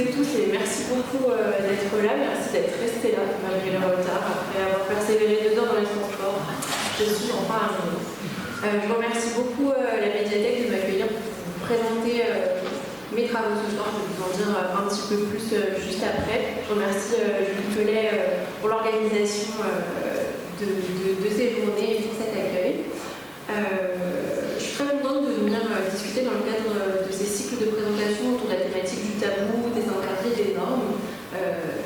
et tous et merci beaucoup d'être là, merci d'être resté là malgré le retard, après avoir persévéré 2 heures dans les transports. Je suis enfin arrivée. Je vous remercie beaucoup la médiathèque de m'accueillir pour vous présenter mes travaux ce soir. Je vais vous en dire un petit peu plus juste après. Je remercie Julie Pellet pour l'organisation de ces journées et pour cet accueil. Je suis très contente de venir discuter dans le cadre de ces cycles de présentation autour de la thématique du tabou, des interdits et des normes.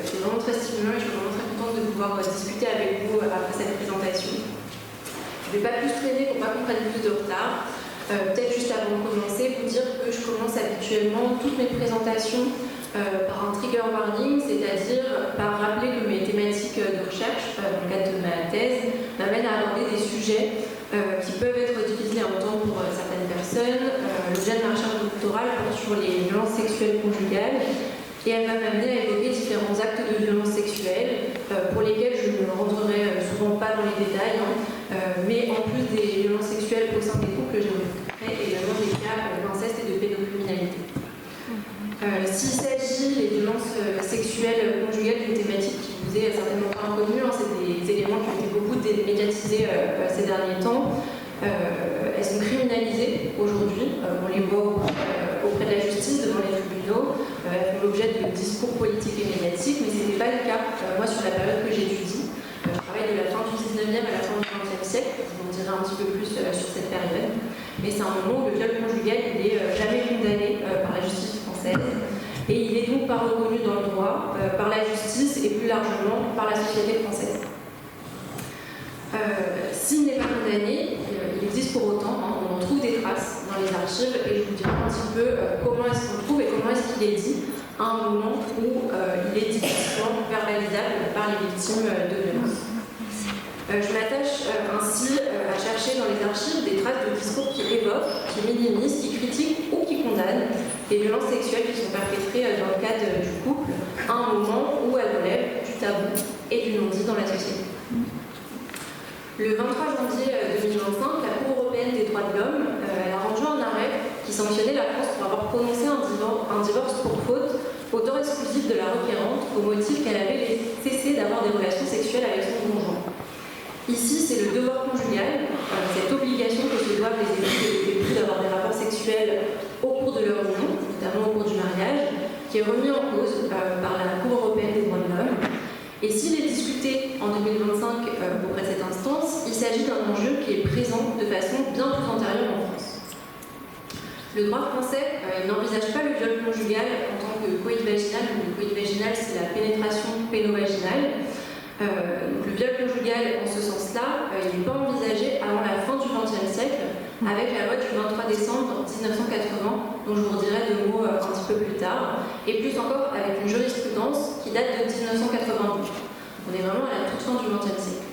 C'est vraiment très stimulant et je suis vraiment très contente de pouvoir discuter avec vous après cette présentation. Je ne vais pas plus traîner pour pas qu'on prenne plus de retard. Peut-être juste avant de commencer, vous dire que je commence habituellement toutes mes présentations par un trigger warning, c'est-à-dire par rappeler que mes thématiques de recherche, dans le cadre de ma thèse, m'amènent à aborder des sujets qui peuvent être difficiles à entendre pour certaines personnes. L'objet de ma recherche doctorale porte sur les violences sexuelles conjugales et elle va m'amener à évoquer différents actes de violence sexuelle pour lesquels je ne me rendrai souvent pas dans les détails, mais en plus des violences sexuelles au sein des couples, j'évoquerai également des cas d'inceste et de pédocriminalité. S'il s'agit des violences sexuelles conjugales d'une thématique qui vous est certainement pas inconnue, c'est des éléments qui ont été beaucoup médiatisés ces derniers temps. Elles sont criminalisées aujourd'hui, on les voit auprès de la justice, devant les tribunaux, elles font l'objet de discours politiques et médiatiques, mais ce n'était pas le cas, moi, sur la période que j'étudie. Je travaille de la fin du 19e à la fin du 20e siècle, je vous en dirai un petit peu plus sur cette période, mais c'est un moment où le viol conjugal n'est jamais condamné par la justice française, et il est donc pas reconnu dans le droit, par la justice et plus largement par la société française. S'il n'est pas condamné, il existe pour autant, on en trouve des traces dans les archives et je vous dirai un petit peu comment est-ce qu'on trouve et comment est-ce qu'il est dit à un moment où il est difficilement verbalisable par les victimes de violences. Je m'attache ainsi à chercher dans les archives des traces de discours qui évoquent, qui minimisent, qui critiquent ou qui condamnent les violences sexuelles qui sont perpétrées dans le cadre du couple à un moment où elles relèvent du tabou et du non-dit dans la société. Le 23 janvier 2025, la Cour européenne des droits de l'homme a rendu un arrêt qui sanctionnait la France pour avoir prononcé un divorce pour faute au tort exclusif de la requérante au motif qu'elle avait cessé d'avoir des relations sexuelles avec son conjoint. Ici, c'est le devoir conjugal, cette obligation que se doivent les époux d'avoir des rapports sexuels au cours de leur union, notamment au cours du mariage, qui est remis en cause par la Cour européenne des droits de l'homme. Et s'il est discuté en 2025 auprès de cette instance, il s'agit d'un enjeu qui est présent de façon bien plus antérieure en France. Le droit français n'envisage pas le viol conjugal en tant que coït vaginal. Le coït vaginal, c'est la pénétration pénovaginale. Donc le viol conjugal, en ce sens-là, il n'est pas envisagé avant la fin du XXe siècle, avec la loi du 23 décembre 1980, dont je vous redirai 2 mots un petit peu plus tard, et plus encore avec une jurisprudence qui date de 1992. On est vraiment à la toute fin du XXe siècle.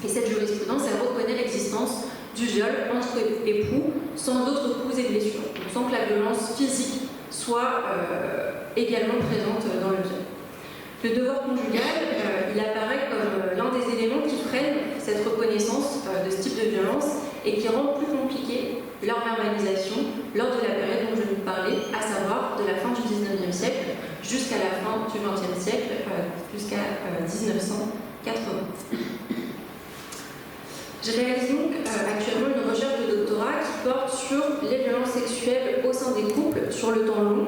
Et cette jurisprudence, elle reconnaît l'existence du viol entre époux sans autres coups et blessures, donc sans que la violence physique soit également présente dans le viol. Le devoir conjugal, il apparaît comme l'un des éléments qui freinent cette reconnaissance de ce type de violence et qui rend plus compliqué leur normalisation lors de la période dont je vais vous parler, à savoir de la fin du 19e siècle jusqu'à la fin du 20e siècle, jusqu'à 1980. Je réalise donc actuellement une recherche de doctorat qui porte sur les violences sexuelles au sein des couples sur le temps long,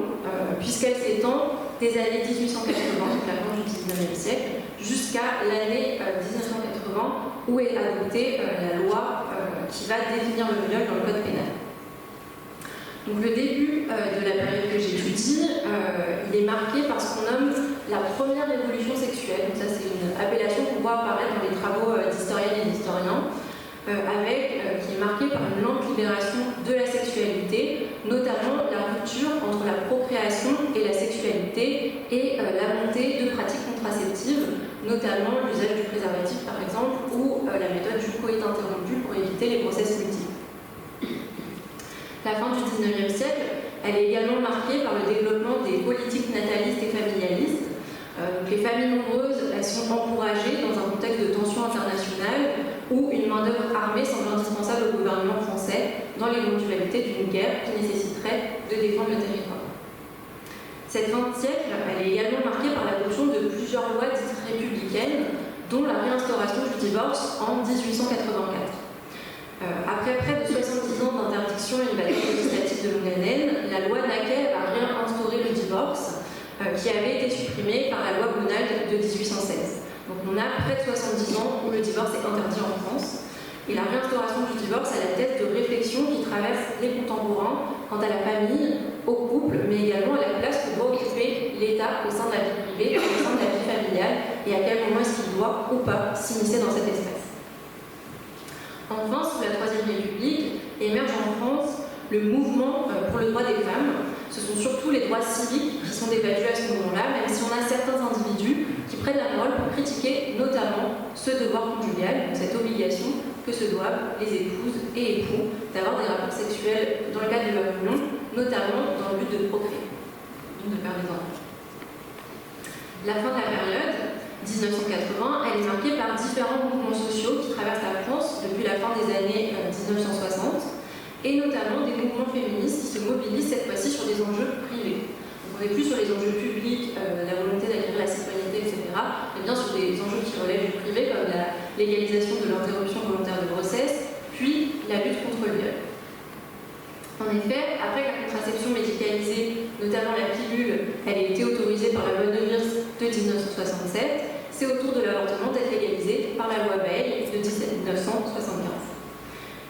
puisqu'elle s'étend des années 1880, donc la fin du 19e siècle, jusqu'à l'année 1980, où est adoptée la loi qui va définir le viol dans le code pénal. Donc le début de la période que j'étudie, il est marqué par ce qu'on nomme la première révolution sexuelle. Donc ça, c'est une appellation qu'on voit apparaître dans les travaux d'historiennes et d'historiens, qui est marquée par une lente libération de la sexualité, notamment la rupture entre la procréation et la sexualité et la montée de pratiques contraceptives, notamment l'usage du préservatif par exemple, ou la méthode du coït interrompu pour éviter les grossesses multiples. La fin du 19e siècle, elle est également marquée par le développement des politiques natalistes et familialistes. Donc les familles nombreuses, elles sont encouragées dans un contexte de tension internationale où une main-d'œuvre armée semble indispensable au gouvernement français dans l'éventualité d'une guerre qui nécessiterait de défendre le territoire. Cette fin de siècle, elle est également marquée par l'adoption de plusieurs lois dites républicaines, dont la réinstauration du divorce en 1884. Après près de 70 ans d'interdiction et une valeur législative de longue haleine, la loi Naquet a réinstauré le divorce qui avait été supprimé par la loi Bonald de 1816. Donc on a près de 70 ans où le divorce est interdit en France. Et la réinstauration du divorce a la tête de réflexions qui traversent les contemporains quant à la famille, au couple, mais également à la place que doit occuper l'État au sein de la vie privée, au sein de la vie familiale, et à quel moment est-ce qu'il doit ou pas s'immiscer dans cet espace. Enfin, sous la Troisième République, émerge en France le mouvement pour le droit des femmes. Ce sont surtout les droits civiques qui sont débattus à ce moment-là, même si on a certains individus qui prennent la parole pour critiquer notamment ce devoir conjugal, donc cette obligation que se doivent les épouses et époux d'avoir des rapports sexuels dans le cadre de leur union, notamment dans le but de procréer, donc de faire des enfants. La fin de la période 1980, elle est marquée par différents mouvements sociaux qui traversent la France depuis la fin des années 1960, et notamment des mouvements féministes qui se mobilisent cette fois-ci sur des enjeux privés. Donc on n'est plus sur les enjeux publics, la volonté d'acquérir la citoyenneté, etc., mais bien sur des enjeux qui relèvent du privé, comme la légalisation de l'interruption volontaire de grossesse, puis la lutte contre le viol. En effet, après que la contraception médicalisée, notamment la pilule, elle a été autorisée par la loi de Virs de 1967, c'est au tour de l'avortement d'être légalisé par la loi Veil de 1975.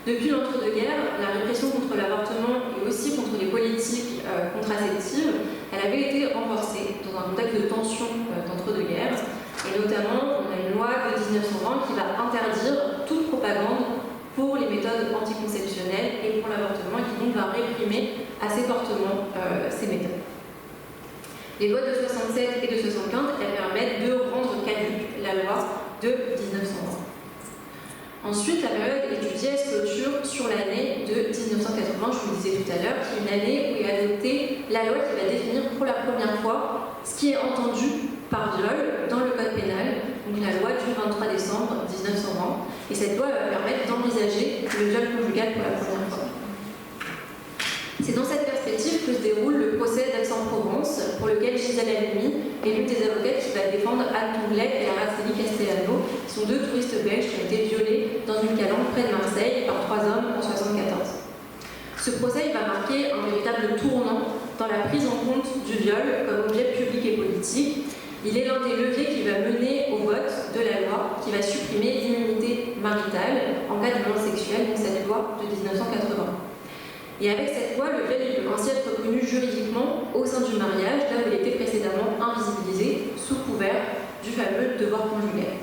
Depuis l'entre-deux-guerres, la répression contre l'avortement et aussi contre les politiques contraceptives, elle avait été renforcée dans un contexte de tension d'entre-deux-guerres. Et notamment, on a une loi de 1920 qui va interdire toute propagande pour les méthodes anticonceptionnelles et pour l'avortement, et qui donc va réprimer assez fortement ces méthodes. Les lois de 67 et de 75, elles permettent de rendre caduque la loi de 1920. Ensuite, la période étudiée, elle se clôture sur l'année de 1980, je vous le disais tout à l'heure, qui est une année où est adoptée la loi qui va définir pour la première fois ce qui est entendu par viol dans le code pénal, donc la loi du 23 décembre 1920. Et cette loi va permettre d'envisager le viol conjugal pour la première fois. C'est dans cette perspective que se déroule le procès d'Aix-en-Provence, pour lequel Gisèle Halimi est l'une des avocates qui va défendre Anne Tourlet et Araceli Castellano, qui sont deux touristes belges qui ont été violés dans une calandre près de Marseille par 3 hommes en 1974. Ce procès va marquer un véritable tournant dans la prise en compte du viol comme objet public et politique. Il est l'un des leviers qui va mener au vote de la loi qui va supprimer l'immunité maritale en cas de violence sexuelle, donc cette loi de 1980. Et avec cette loi, le viol peut ainsi être reconnu juridiquement au sein du mariage, là où il était précédemment invisibilisé sous couvert du fameux devoir conjugal.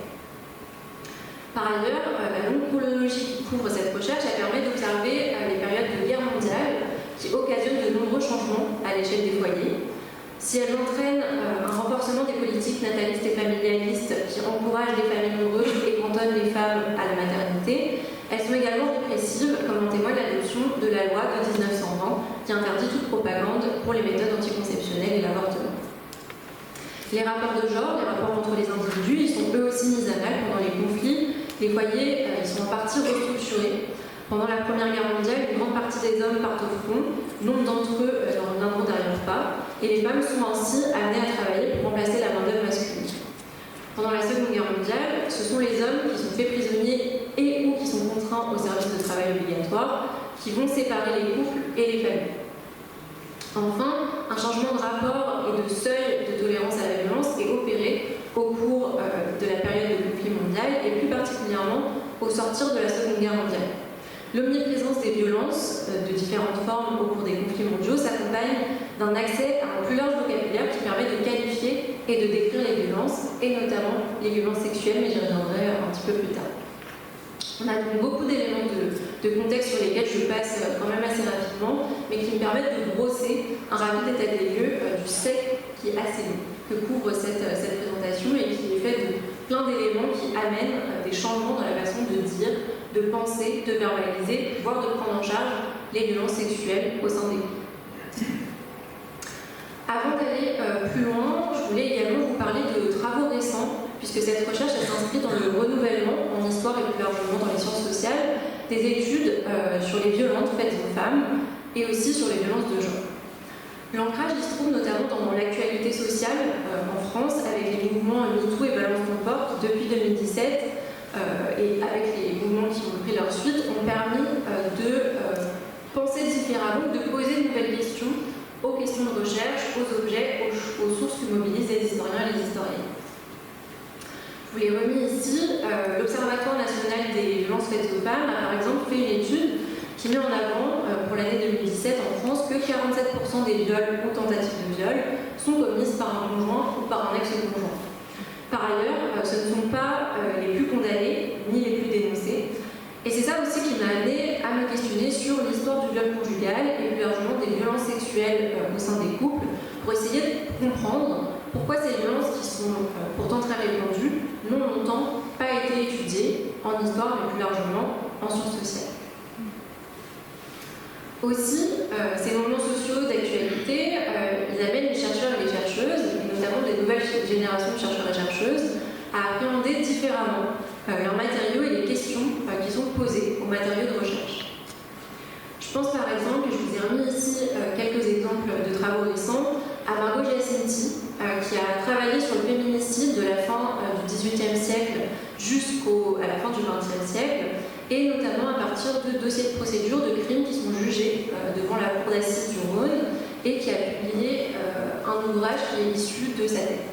Par ailleurs, la longue chronologie qui couvre cette recherche, elle permet d'observer les périodes de guerre mondiale qui occasionnent de nombreux changements à l'échelle des foyers. Si elles entraînent un renforcement des politiques natalistes et familialistes qui encouragent les familles nombreuses et cantonnent les femmes à la maternité, elles sont également répressives, comme en témoigne l'adoption de la loi de 1920 qui interdit toute propagande pour les méthodes anticonceptionnelles et l'avortement. Les rapports de genre, les rapports entre les individus, ils sont eux aussi mis à mal pendant les conflits. Les foyers, ils sont en partie restructurés. Pendant la Première Guerre mondiale, une grande partie des hommes partent au front, nombre d'entre eux n'en reviendront derrière pas, et les femmes sont ainsi amenées à travailler pour remplacer la main-d'œuvre masculine. Pendant la Seconde Guerre mondiale, ce sont les hommes qui sont faits prisonniers et ou qui sont contraints au service de travail obligatoire qui vont séparer les couples et les familles. Enfin, un changement de rapport et de seuil de tolérance à la violence est opéré au cours de la période de conflit mondial et plus particulièrement au sortir de la Seconde Guerre mondiale. L'omniprésence des violences de différentes formes au cours des conflits mondiaux s'accompagne d'un accès à un plus large vocabulaire qui permet de qualifier et de décrire les violences, et notamment les violences sexuelles, mais j'y reviendrai un petit peu plus tard. On a donc beaucoup d'éléments de contexte sur lesquels je passe quand même assez rapidement, mais qui me permettent de brosser un rapide état des lieux du siècle qui est assez long, que couvre cette présentation et qui est fait de plein d'éléments qui amènent des changements dans la façon de dire, de penser, de verbaliser, voire de prendre en charge les violences sexuelles au sein des couples. Avant d'aller plus loin, je voulais également vous parler de travaux récents, puisque cette recherche s'inscrit dans le renouvellement en histoire et plus largement dans les sciences sociales, des études sur les violences faites aux femmes et aussi sur les violences de genre. L'ancrage il se trouve notamment dans l'actualité sociale en France, avec les mouvements MeToo et Balance ton porte depuis 2017, et avec les mouvements qui ont pris leur suite, ont permis de penser différemment, de poser de nouvelles questions aux questions de recherche, aux objets, aux sources que mobilisent les historiens et les historiennes. Je vous l'ai remis ici, l'Observatoire national des violences faites aux femmes a par exemple fait une étude qui met en avant, pour l'année 2017 en France, que 47% des viols ou tentatives de viol sont commises par un conjoint ou par un ex-conjoint. Par ailleurs, ce ne sont pas les plus condamnés, ni les plus dénoncés. Et c'est ça aussi qui m'a amené à me questionner sur l'histoire du viol conjugal et plus largement des violences sexuelles au sein des couples, pour essayer de comprendre pourquoi ces violences, qui sont pourtant très répandues, n'ont longtemps pas été étudiées en histoire, mais plus largement en sciences sociales. Aussi, ces mouvements sociaux d'actualité, ils amènent les chercheurs et les chercheuses, et notamment les nouvelles générations de chercheurs et chercheuses, à appréhender différemment leurs matériaux et les questions qui sont posées aux matériaux de recherche. Je pense par exemple, et je vous ai remis ici quelques exemples de travaux récents, à Margot Giacinti, qui a travaillé sur le féminicide de la fin du XVIIIe siècle jusqu'à la fin du XXe siècle, et notamment à partir de dossiers de procédure de crimes qui sont jugés devant la cour d'assises du Rhône, et qui a publié un ouvrage qui est issu de sa thèse.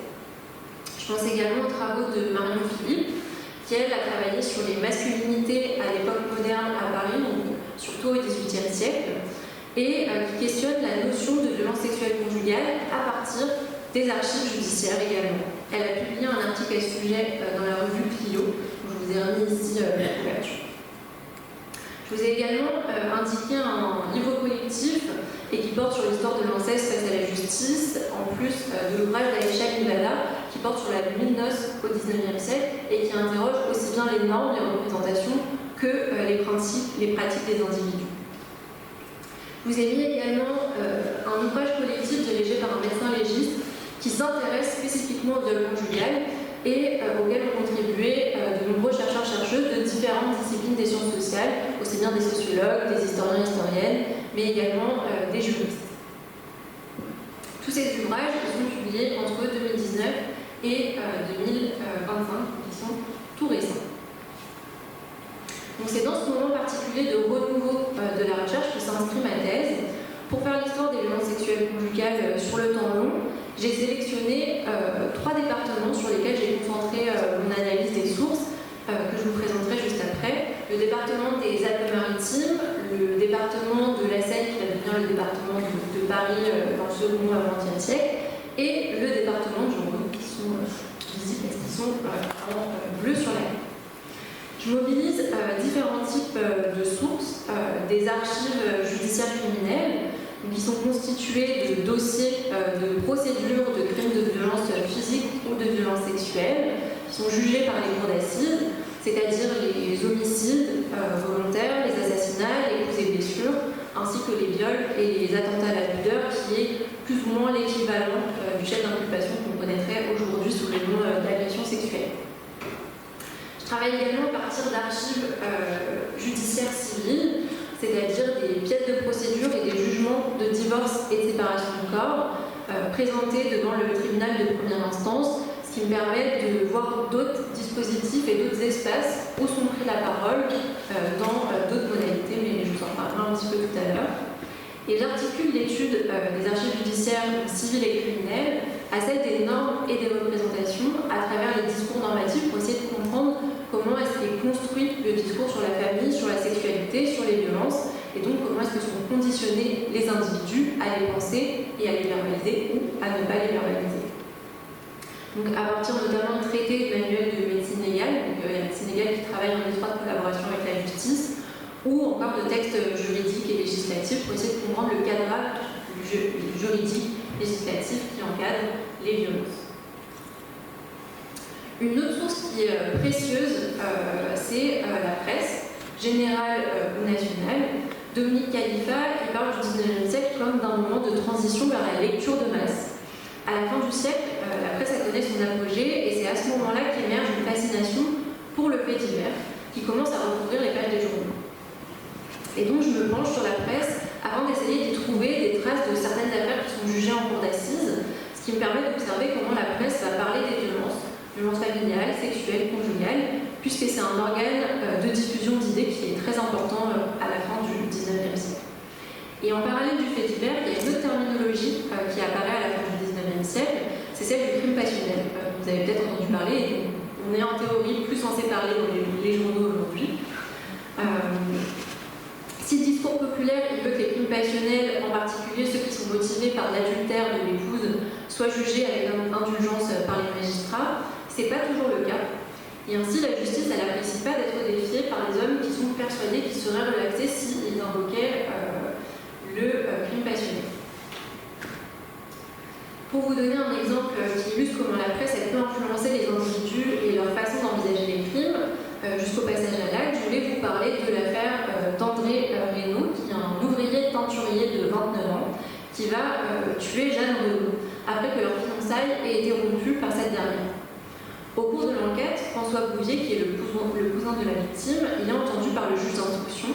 Je pense également aux travaux de Marion Philippe, qui elle a travaillé sur les masculinités à l'époque moderne à Paris, donc surtout au XVIIIe siècle, et qui questionne la notion de violence sexuelle conjugale à partir des archives judiciaires également. Elle a publié un article à ce sujet dans la revue Clio, dont je vous ai remis ici la couverture. Je vous ai également indiqué un livre collectif et qui porte sur l'histoire de l'inceste face à la justice, en plus de l'ouvrage d'Aïcha Nibala qui porte sur la nuit de noces au XIXe siècle et qui interroge aussi bien les normes, les représentations que les pratiques des individus. Je vous ai mis également un ouvrage collectif dirigé par un médecin légiste qui s'intéresse spécifiquement au viol conjugal et auquel ont contribué de nombreux chercheurs-chercheuses de différentes disciplines des sciences sociales, aussi bien des sociologues, des historiens-historiennes, mais également des juristes. Tous ces ouvrages sont publiés entre 2019 et 2025, qui sont tout récents. Donc c'est dans ce moment particulier de renouveau de la recherche que s'inscrit ma thèse. Pour faire l'histoire des violences sexuelles conjugales sur le temps long, j'ai sélectionné 3 départements sur lesquels j'ai concentré mon analyse des sources, que je vous présenterai juste après. Le département des Alpes-Maritimes, le département de la Seine, qui va devenir le département de Paris dans le second à XXe siècle, et le département du Rhône, qui sont visibles, qui sont en bleu sur la carte. Je mobilise différents types de sources, des archives judiciaires criminelles, qui sont constituées de dossiers de procédures de crimes de violence physique ou de violence sexuelle, qui sont jugés par les cours d'assises, c'est-à-dire les homicides volontaires, les assassinats, les coups et blessures, ainsi que les viols et les attentats à la pudeur, qui est plus ou moins l'équivalent du chef d'inculpation qu'on connaîtrait aujourd'hui sous le nom d'agression sexuelle. Je travaille également à partir d'archives judiciaires civiles, c'est-à-dire des pièces de procédure et des jugements de divorce et de séparation de corps présentés devant le tribunal de première instance, ce qui me permet de voir d'autres dispositifs et d'autres espaces où sont pris la parole dans d'autres modalités, mais je vous en parlerai un petit peu tout à l'heure. Et j'articule l'étude des archives judiciaires civiles et criminelles à celle des normes et des représentations à travers les discours normatifs pour essayer de comprendre comment est-ce qu'est construit le discours sur la famille, sur la sexualité, sur les violences, et donc comment est-ce que sont conditionnés les individus à les penser et à les verbaliser ou à ne pas les verbaliser. Donc à partir notamment de traités de manuels de médecine légale, donc la médecine légale qui travaille en étroite collaboration avec la justice, ou encore de textes juridiques et législatifs pour essayer de comprendre le cadrage juridique législatif qui encadre les violences. Une autre source qui est précieuse, c'est la presse, générale ou nationale. Dominique Khalifa qui parle du XIXe siècle comme d'un moment de transition vers la lecture de masse. À la fin du siècle, la presse a connu son apogée et c'est à ce moment-là qu'émerge une fascination pour le fait divers qui commence à recouvrir les pages des journaux. Et donc je me penche sur la presse afin d'essayer d'y trouver des traces de certaines affaires qui sont jugées en cour d'assises, ce qui me permet d'observer comment la presse va parler des violences familiales, sexuelles, conjugales, puisque c'est un organe de diffusion d'idées qui est très important à la fin du XIXe siècle. Et en parallèle du fait divers, il y a une autre terminologie qui apparaît à la fin du XIXe siècle, c'est celle du crime passionnel. Vous avez peut-être entendu parler, et on est en théorie plus censé parler dans les journaux aujourd'hui. Si le discours populaire il veut que les crimes passionnels, en particulier ceux qui sont motivés par l'adultère de l'épouse, soient jugés avec indulgence par les magistrats, c'est pas toujours le cas. Et ainsi, la justice, elle n'apprécie pas d'être défiée par les hommes qui sont persuadés qu'ils seraient relaxés s'ils invoquaient le crime passionnel. Pour vous donner un exemple qui illustre comment la presse elle peut influencer les individus et leur façon d'envisager les crimes, jusqu'au passage à l'acte, je vais vous parler de l'affaire d'André Reynaud, qui est un ouvrier teinturier de 29 ans, qui va tuer Jeanne Renaud, après que leur fiançailles ait été rompue par cette dernière. Au cours de l'enquête, François Bouvier, qui est le cousin de la victime, il est entendu par le juge d'instruction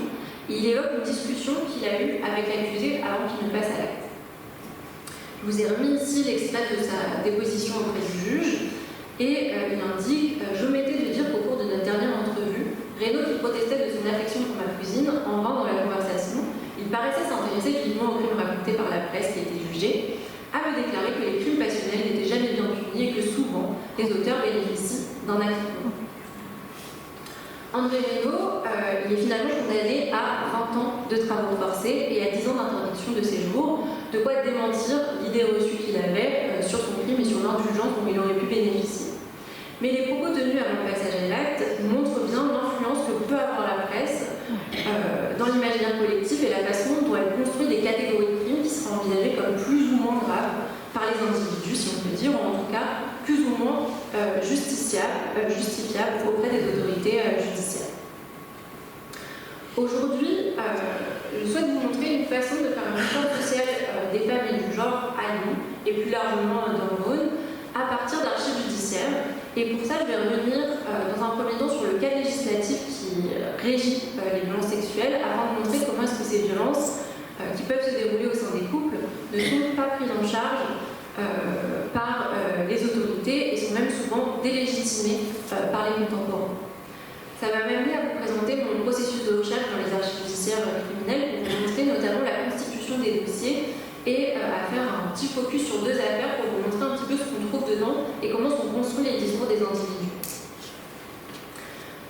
et il évoque une discussion qu'il a eue avec l'accusé avant qu'il ne passe à l'acte. Je vous ai remis ici l'extrait de sa déposition auprès du juge et il indique « J'omettais de dire qu'au cours de notre dernière entrevue, Reynaud, qui protestait de son affection pour ma cousine, en vain dans la conversation, il paraissait s'intéresser vivement aux crimes racontés par la presse qui était jugée, à me déclarer que les crimes passionnels n'étaient jamais bien punis et que souvent, les auteurs bénéficient d'un acquittement. » André Reynaud, il est finalement condamné à 20 ans de travaux forcés et à 10 ans d'interdiction de séjour, de quoi démentir l'idée reçue qu'il avait sur son crime et sur l'indulgence dont il aurait pu bénéficier. Mais les propos tenus avant le passage à l'acte montrent bien l'influence que peut avoir la presse dans l'imaginaire collectif et la façon dont elle construit des catégories de crimes qui seraient envisagées comme plus ou moins graves par les individus, si on peut dire, ou en tout cas plus ou moins justifiables auprès des autorités judiciaires. Aujourd'hui, je souhaite vous montrer une façon de faire une histoire sociale des femmes et du genre à Lyon, et plus largement dans le Rhône, à partir d'archives judiciaires. Et pour ça, je vais revenir dans un premier temps sur le cadre législatif qui régit les violences sexuelles, afin de montrer comment est-ce que ces violences, qui peuvent se dérouler au sein des couples, ne sont pas prises en charge par les autorités et sont même souvent délégitimées par les contemporains. Ça m'a même mis à vous présenter mon processus de recherche dans les archives judiciaires criminelles pour vous montrer notamment la constitution des dossiers et à faire un petit focus sur deux affaires pour vous montrer un petit peu ce qu'on trouve dedans et comment sont construits les discours des individus.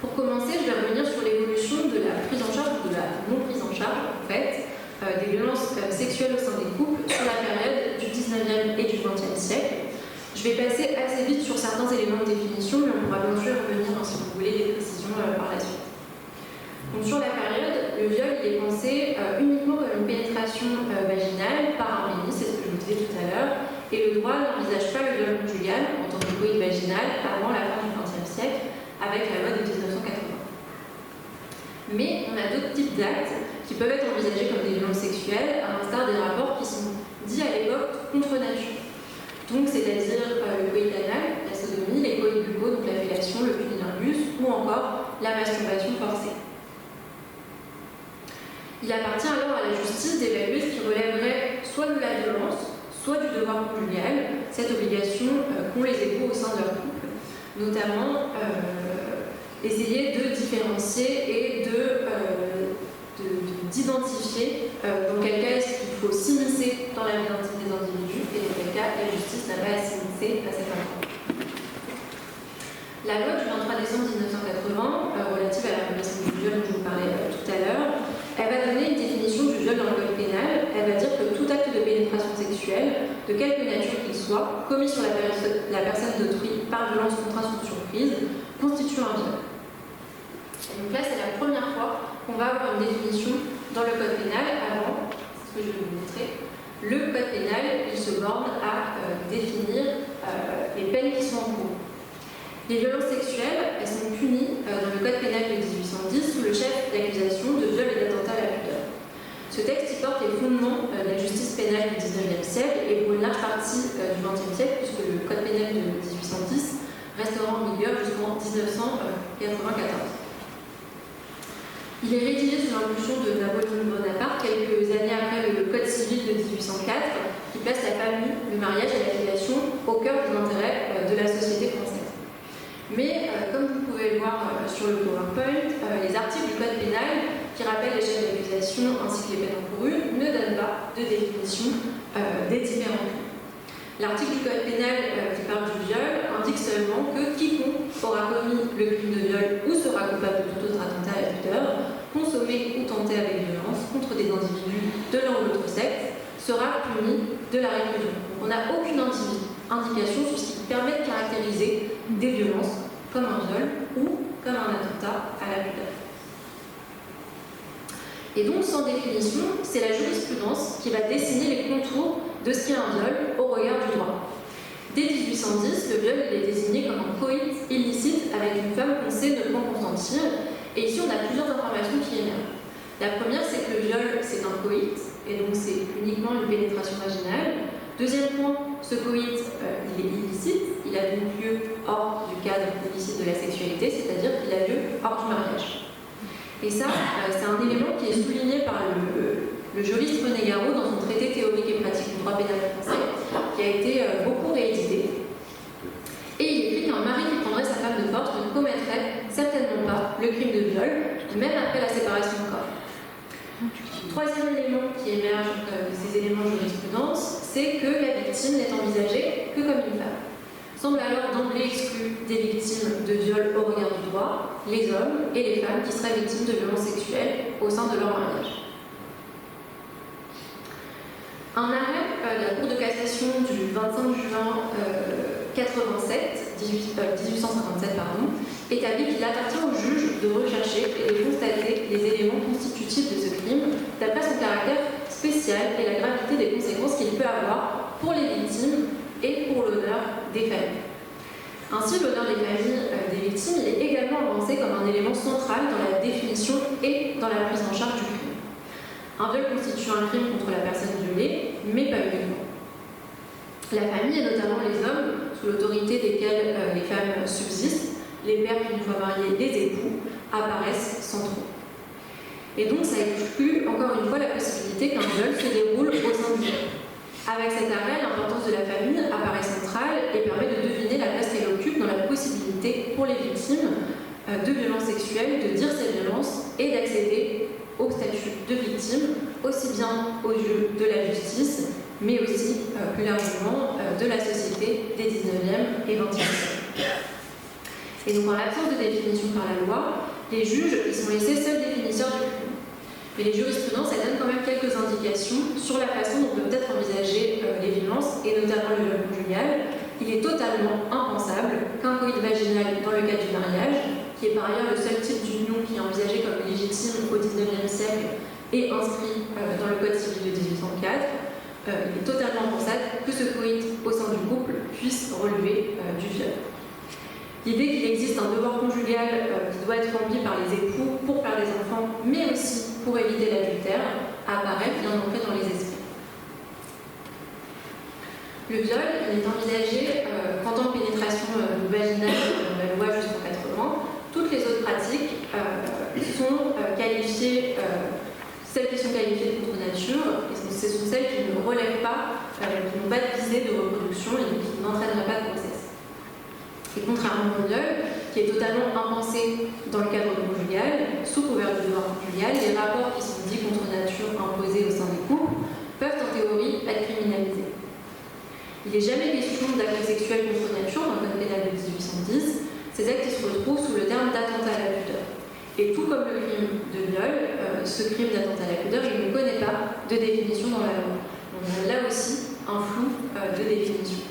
Pour commencer, je vais revenir sur l'évolution de la prise en charge ou de la non-prise en charge, en fait, des violences sexuelles au sein des couples sur la période du 19e et du 20e siècle. Je vais passer assez vite sur certains éléments de définition, mais on pourra bien sûr revenir, si vous voulez, des précisions par la suite. Donc, sur la période, le viol il est pensé uniquement comme une pénétration vaginale par un pénis, c'est ce que je vous disais tout à l'heure, et le droit n'envisage pas le viol conjugal en tant que coït vaginal avant la fin du XXe siècle, avec la loi de 1980. Mais on a d'autres types d'actes qui peuvent être envisagés comme des violences sexuelles, à l'instar des rapports qui sont dits à l'époque contre nature. Donc, c'est-à-dire le coït anal, la sodomie, les coïts buccaux, donc la fellation, le cunnilingus, ou encore la masturbation forcée. Il appartient alors à la justice d'évaluer ce qui relèverait soit de la violence, soit du devoir conjugal, cette obligation qu'ont les époux au sein de leur couple, notamment essayer de différencier et d'identifier dans quel cas est-ce qu'il faut s'immiscer dans la vie intime des individus et dans quel cas la justice n'a pas à s'immiscer à cet endroit. La loi du 23 décembre 1980, relative à la répression du viol dont je vous parlais tout à l'heure, elle va donner une définition du viol dans le code pénal. Elle va dire que tout acte de pénétration sexuelle, de quelque nature qu'il soit, commis sur la personne d'autrui par violence, contrainte ou surprise, constitue un viol. Et donc là, c'est la première fois qu'on va avoir une définition dans le code pénal. Avant, c'est ce que je vais vous montrer, le code pénal, il se borne à définir les peines qui sont en cours. Les violences sexuelles, elles sont punies dans le code pénal de 1810 sous le chef d'accusation de viol et d'attentat à la pudeur. Ce texte y porte les fondements de la justice pénale du 19e siècle et pour une large partie du 20e siècle, puisque le code pénal de 1810 restera en vigueur jusqu'en 1994. Il est rédigé sous l'impulsion de Napoléon Bonaparte, quelques années après le Code civil de 1804, qui place la famille, le mariage et la filiation au cœur de l'intérêt de la société française. Mais, comme vous pouvez le voir sur le PowerPoint, les articles du Code pénal qui rappellent les chefs d'accusation ainsi que les peines encourues ne donnent pas de définition des différents crimes. L'article du Code pénal qui parle du viol indique seulement que quiconque aura commis le crime de viol ou sera coupable de tout autre attentat à la pudeur, consommé ou tenté avec violence contre des individus de l'un ou l'autre sexe, sera puni de la réclusion. Donc on n'a aucune indication sur ce qui permet de caractériser des violences comme un viol ou comme un attentat à la pudeur. Et donc, sans définition, c'est la jurisprudence qui va dessiner les contours de ce qu'est un viol au regard du droit. Dès 1810, le viol est désigné comme un coït illicite avec une femme qu'on sait ne pas consentir. Et ici, on a plusieurs informations qui émergent. La première, c'est que le viol, c'est un coït, et donc c'est uniquement une pénétration vaginale. Deuxième point, ce coït, il est illicite, il a donc lieu hors du cadre illicite de la sexualité, c'est-à-dire qu'il a lieu hors du mariage. Et ça, c'est un élément qui est souligné par le juriste René Garot dans son traité théorique et pratique du droit pénal français, qui a été beaucoup réédité. Et il écrit qu'un mari qui prendrait sa femme de force ne commettrait certainement pas le crime de viol, même après la séparation de corps. Troisième élément qui émerge de ces éléments de jurisprudence, c'est que la victime n'est envisagée que comme une femme. Semble alors d'emblée exclu des victimes de viol au regard du droit, les hommes et les femmes qui seraient victimes de violences sexuelles au sein de leur mariage. Un arrêt de la Cour de cassation du 25 juin 1857 établit qu'il appartient au juge de rechercher et de constater les éléments constitutifs de ce crime d'après son caractère spécial et la gravité des conséquences qu'il peut avoir pour les victimes et pour l'honneur des familles. Ainsi, l'honneur des familles des victimes est également avancé comme un élément central dans la définition et dans la prise en charge du crime. Un viol constitue un crime contre la personne violée, mais pas uniquement. La famille, et notamment les hommes, sous l'autorité desquels les femmes subsistent, les pères qui, une fois mariés, les époux, apparaissent centraux. Et donc, ça exclut encore une fois la possibilité qu'un viol se déroule au sein du couple. Avec cet arrêt, l'importance de la famille apparaît centrale et permet de deviner la place qu'elle occupe dans la possibilité pour les victimes de violences sexuelles de dire ces violences et d'accéder au statut de victime, aussi bien aux yeux de la justice, mais aussi plus largement de la société des 19e et 20e siècles. Et donc en l'absence de définition par la loi, les juges ils sont laissés seuls définisseurs du crime. Mais les jurisprudences, elles donnent quand même quelques indications sur la façon dont on peut être envisager les violences, et notamment le viol conjugal. Il est totalement impensable qu'un coït vaginal dans le cas du mariage, qui est par ailleurs le seul type d'union qui est envisagé comme légitime au XIXe siècle et inscrit dans le Code civil de 1804, il est totalement impensable que ce coït au sein du couple puisse relever du viol. L'idée qu'il existe un devoir conjugal qui doit être rempli par les époux pour faire des enfants, mais aussi pour éviter l'adultère, apparaît bien ancré dans les esprits. Le viol est envisagé qu'en tant que pénétration vaginale dans la loi jusqu'en 80. Toutes les autres pratiques sont qualifiées, celles qui sont qualifiées de contre nature, et ce sont celles qui ne relèvent pas, qui n'ont pas de visée de reproduction et qui n'entraîneraient pas de grossesse. Et contrairement au viol, qui est totalement impensé dans le cadre conjugal, sous couvert du devoir conjugal, les rapports qui sont dits contre nature imposés au sein des couples peuvent en théorie être criminalisés. Il n'est jamais question d'actes sexuels contre nature dans le code pénal de 1810, ces actes qui se retrouvent sous le terme d'attentat à la pudeur. Et tout comme le crime de viol, ce crime d'attentat à la pudeur, il ne connaît pas de définition dans la loi. On a là aussi un flou de définition.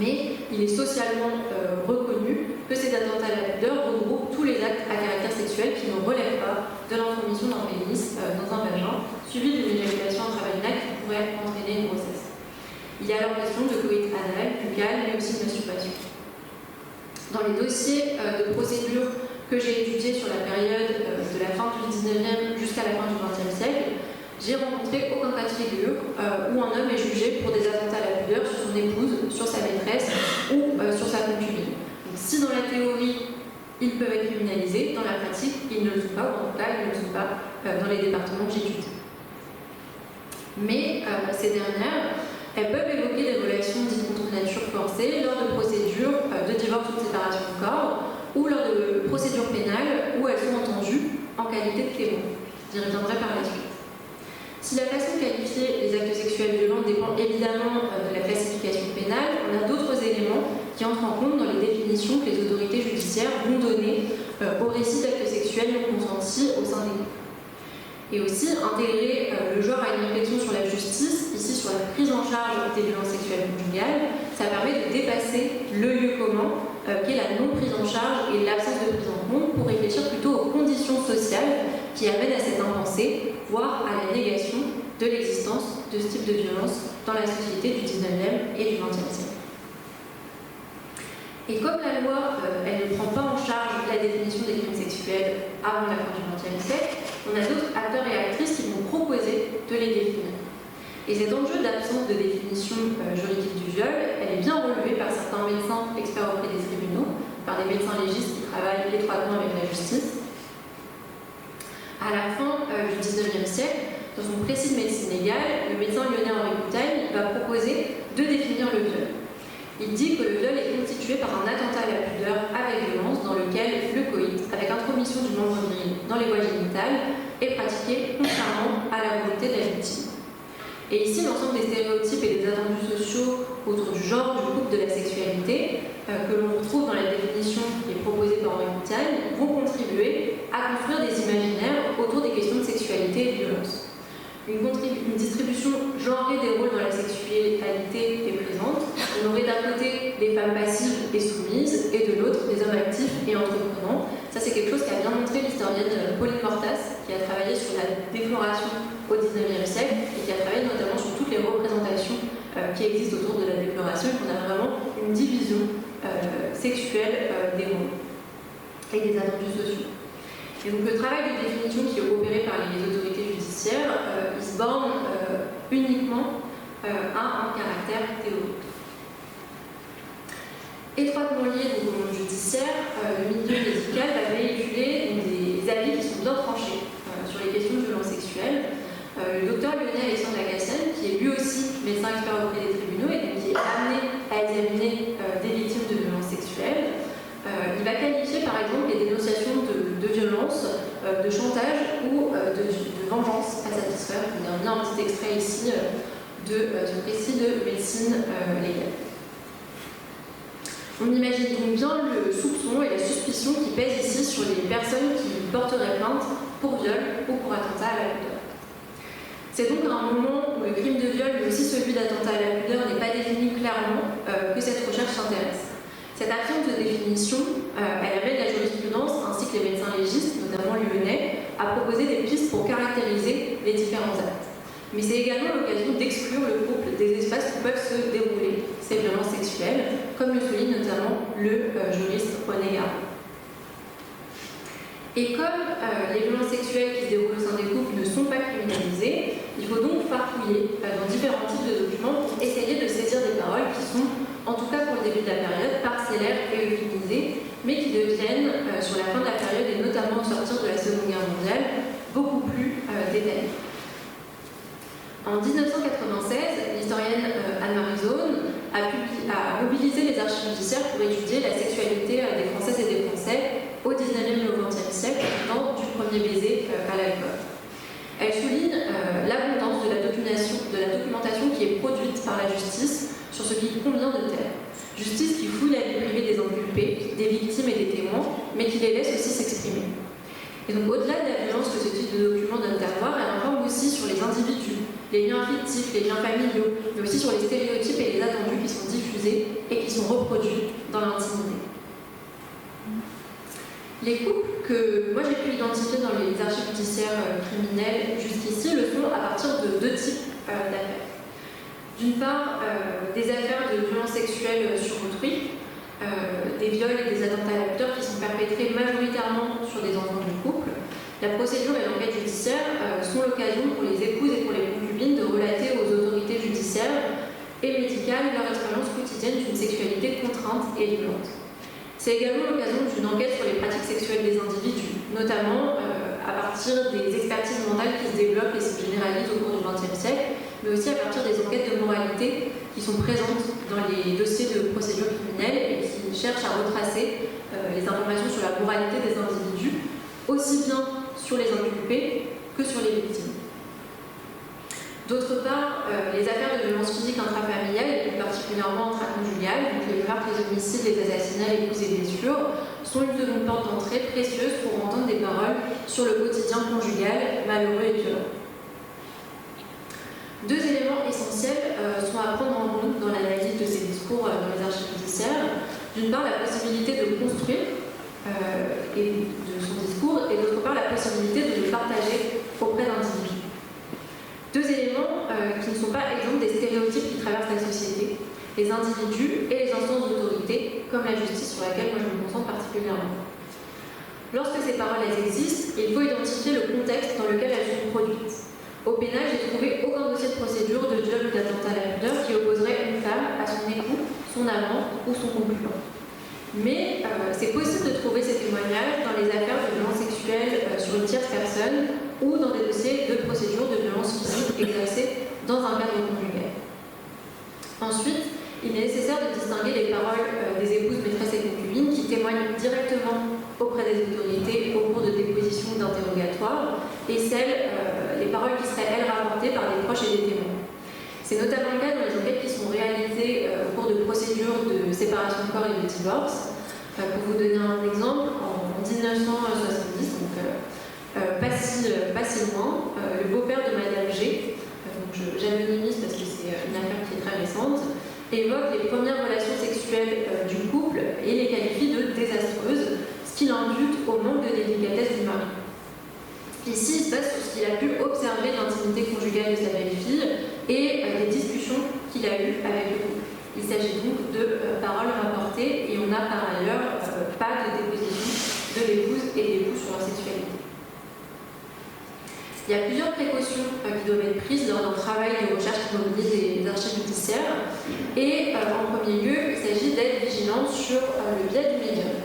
Mais il est socialement reconnu que ces attentats à la pudeur regroupent tous les actes à caractère sexuel qui ne relèvent pas de l'intromission d'un pénis dans un vagin, suivi d'une éjaculation intravaginale qui pourrait entraîner une grossesse. Il y a alors question de coït anal, buccal, mais aussi de masturbation. Dans les dossiers de procédure que j'ai étudiés sur la période de la fin du 19e jusqu'à la fin du 20e siècle, j'ai rencontré aucun cas de figure où un homme est jugé pour des attentats à la pudeur sur son épouse, sur sa maîtresse ou sur sa concubine. Donc, si dans la théorie, ils peuvent être criminalisés. Dans la pratique, ils ne le sont pas, ou en tout cas, ils ne le sont pas dans les départements que j'étudie. Mais ces dernières, elles peuvent évoquer des relations dites contre nature forcée lors de procédures de divorce ou de séparation de corps, ou lors de procédures pénales où elles sont entendues en qualité de témoins. J'y reviendrai par la suite. Si la façon de qualifier les actes sexuels violents dépend évidemment de la classification pénale, on a d'autres éléments qui entrent en compte dans les définitions que les autorités judiciaires vont donner au récit d'actes sexuels non consentis au sein des couples. Et aussi intégrer le genre à une réflexion sur la justice, ici sur la prise en charge des violences sexuelles conjugales, ça permet de dépasser le lieu commun qui est la non-prise en charge et l'absence de prise en compte pour réfléchir plutôt aux conditions sociales qui amènent à cette impensée, voire à la négation de l'existence de ce type de violence dans la société du 19e et du 20e siècle. Et comme la loi elle ne prend pas en charge la définition des crimes sexuels avant la fin du 20e siècle, on a d'autres acteurs et actrices qui vont proposer de les définir. Et cet enjeu d'absence de définition juridique du viol, elle est bien relevée par certains médecins experts auprès des tribunaux, par des médecins légistes qui travaillent étroitement avec la justice. À la fin du 19e siècle, dans son précis de médecine légale, le médecin lyonnais Henri Bouteille va proposer de définir le viol. Il dit que le viol est constitué par un attentat à la pudeur avec violence dans lequel le coït, avec intromission du membre viril dans les voies génitales, est pratiqué contrairement à la volonté de la victime. Et ici, l'ensemble des stéréotypes et des attendus sociaux autour du genre, du couple, de la sexualité, que l'on retrouve dans la définition qui est proposée par Henri Bouteille, vont contribuer à construire des imaginaires autour des questions de sexualité et de violence. Une distribution genrée des rôles dans la sexualité est présente. On aurait d'un côté des femmes passives et soumises, et de l'autre des hommes actifs et entreprenants. Ça, c'est quelque chose qu'a bien montré l'historienne Pauline Mortas, qui a travaillé sur la défloration au XIXe siècle et qui a travaillé notamment sur toutes les représentations qui existent autour de la défloration, et qu'on a vraiment une division sexuelle des rôles et des attendus sociaux. Et donc le travail de définition qui est opéré par les autorités judiciaires, il se borne uniquement à un caractère théorique. Étroitement lié au monde judiciaire, le milieu médical va véhiculer des avis qui sont bien tranchés sur les questions de violence sexuelle. Le docteur Lionel Alexandre Lacassène, qui est lui aussi médecin expert auprès des tribunaux et donc qui est amené à examiner des victimes de violences sexuelles, il va qualifier par exemple les dénonciations de violence, de chantage ou de vengeance à satisfaire. On a bien un petit extrait ici du précis de médecine légale. On imagine donc bien le soupçon et la suspicion qui pèsent ici sur les personnes qui porteraient plainte pour viol ou pour attentat à la pudeur. C'est donc à un moment où le crime de viol, mais aussi celui d'attentat à la pudeur, n'est pas défini clairement que cette recherche s'intéresse. Cette absence de définition, elle amène la jurisprudence ainsi que les médecins légistes, notamment lyonnais, à proposer des pistes pour caractériser les différents actes. Mais c'est également l'occasion d'exclure le couple des espaces où peuvent se dérouler ces violences sexuelles, comme le souligne notamment le juriste René Garon. Et comme les violences sexuelles qui se déroulent au sein des couples ne sont pas criminalisées, il faut donc farfouiller dans différents types de documents pour essayer de saisir des paroles qui sont, en tout cas pour le début de la période, parcellaires et euphémisées, mais qui deviennent, sur la fin de la période et notamment au sortir de la Seconde Guerre mondiale, beaucoup plus détaillées. En 1996, l'historienne Anne-Marie Zone a mobilisé les archives judiciaires pour étudier la sexualité des Françaises et des Français au 19e et au 20e siècle, dans du premier baiser à l'alcool. Elle souligne l'abondance de la documentation qui est produite par la justice sur ce qu'il convient de taire. Justice qui fouille la vie privée des inculpés, des victimes et des témoins, mais qui les laisse aussi s'exprimer. Et donc au-delà de la violence que ce type de document donne à voir, elle informe aussi sur les individus, les liens fictifs, les liens familiaux, mais aussi sur les stéréotypes et les attendus qui sont diffusés et qui sont reproduits dans l'intimité. Les couples que moi j'ai pu identifier dans les archives judiciaires criminelles jusqu'ici le sont à partir de deux types d'affaires. D'une part, des affaires de violences sexuelles sur autrui, des viols et des attentats à la pudeur qui sont perpétrés majoritairement sur des enfants du couple. La procédure et l'enquête judiciaire sont l'occasion pour les épouses et pour les concubines de relater aux autorités judiciaires et médicales leur expérience quotidienne d'une sexualité contrainte et violente. C'est également l'occasion d'une enquête sur les pratiques sexuelles des individus, notamment à partir des expertises mentales qui se développent et se généralisent au cours du XXe siècle, mais aussi à partir des enquêtes de moralité qui sont présentes dans les dossiers de procédure criminelle et qui cherchent à retracer les informations sur la moralité des individus, aussi bien sur les inculpés que sur les victimes. D'autre part, les affaires de violence physique intrafamiliale, et plus particulièrement intraconjugales, donc les meurtres, les homicides, les assassinats, les coups et blessures, sont une seconde porte d'entrée précieuse pour entendre des paroles sur le quotidien conjugal malheureux et violent. Deux éléments essentiels sont à prendre en compte dans l'analyse de ces discours dans les archives judiciaires. D'une part, la possibilité de construire et de son discours, et d'autre part, la possibilité de le partager auprès d'individus. Deux éléments qui ne sont pas exempts des stéréotypes qui traversent la société, les individus et les instances d'autorité, comme la justice sur laquelle moi je me concentre particulièrement. Lorsque ces paroles existent, il faut identifier le contexte dans lequel elles sont produites. Au pénal, j'ai trouvé aucun dossier de procédure de viol ou d'attentat à la pudeur qui opposerait une femme à son époux, son amant ou son concubin. Mais c'est possible de trouver ces témoignages dans les affaires de violences sexuelles sur une tierce personne ou dans des dossiers de procédure de violence physique exercée dans un cadre conjugal. Ensuite, il est nécessaire de distinguer les paroles des épouses, maîtresses et concubines qui témoignent directement auprès des autorités au cours de dépositions ou d'interrogatoires et les paroles qui seraient, elles, rapportées par des proches et des témoins. C'est notamment le cas dans les enquêtes qui sont réalisées au cours de procédures de séparation de corps et de divorce. Pour vous donner un exemple, en 1970, donc pas si loin, le beau-père de Madame G, j'anonymise parce que c'est une affaire qui est très récente, évoque les premières relations sexuelles du couple et les qualifie de désastreuses, ce qui l'impute au manque de délicatesse du mari. Ici, il se base sur ce qu'il a pu observer de l'intimité conjugale de sa belle-fille et des discussions qu'il a eues avec le couple. Il s'agit donc de paroles rapportées et on n'a par ailleurs pas de déposition de l'épouse et de l'époux sur leur sexualité. Il y a plusieurs précautions qui doivent être prises lors d'un travail de recherche qui mobilise les archives judiciaires et en premier lieu, il s'agit d'être vigilant sur le biais du médium.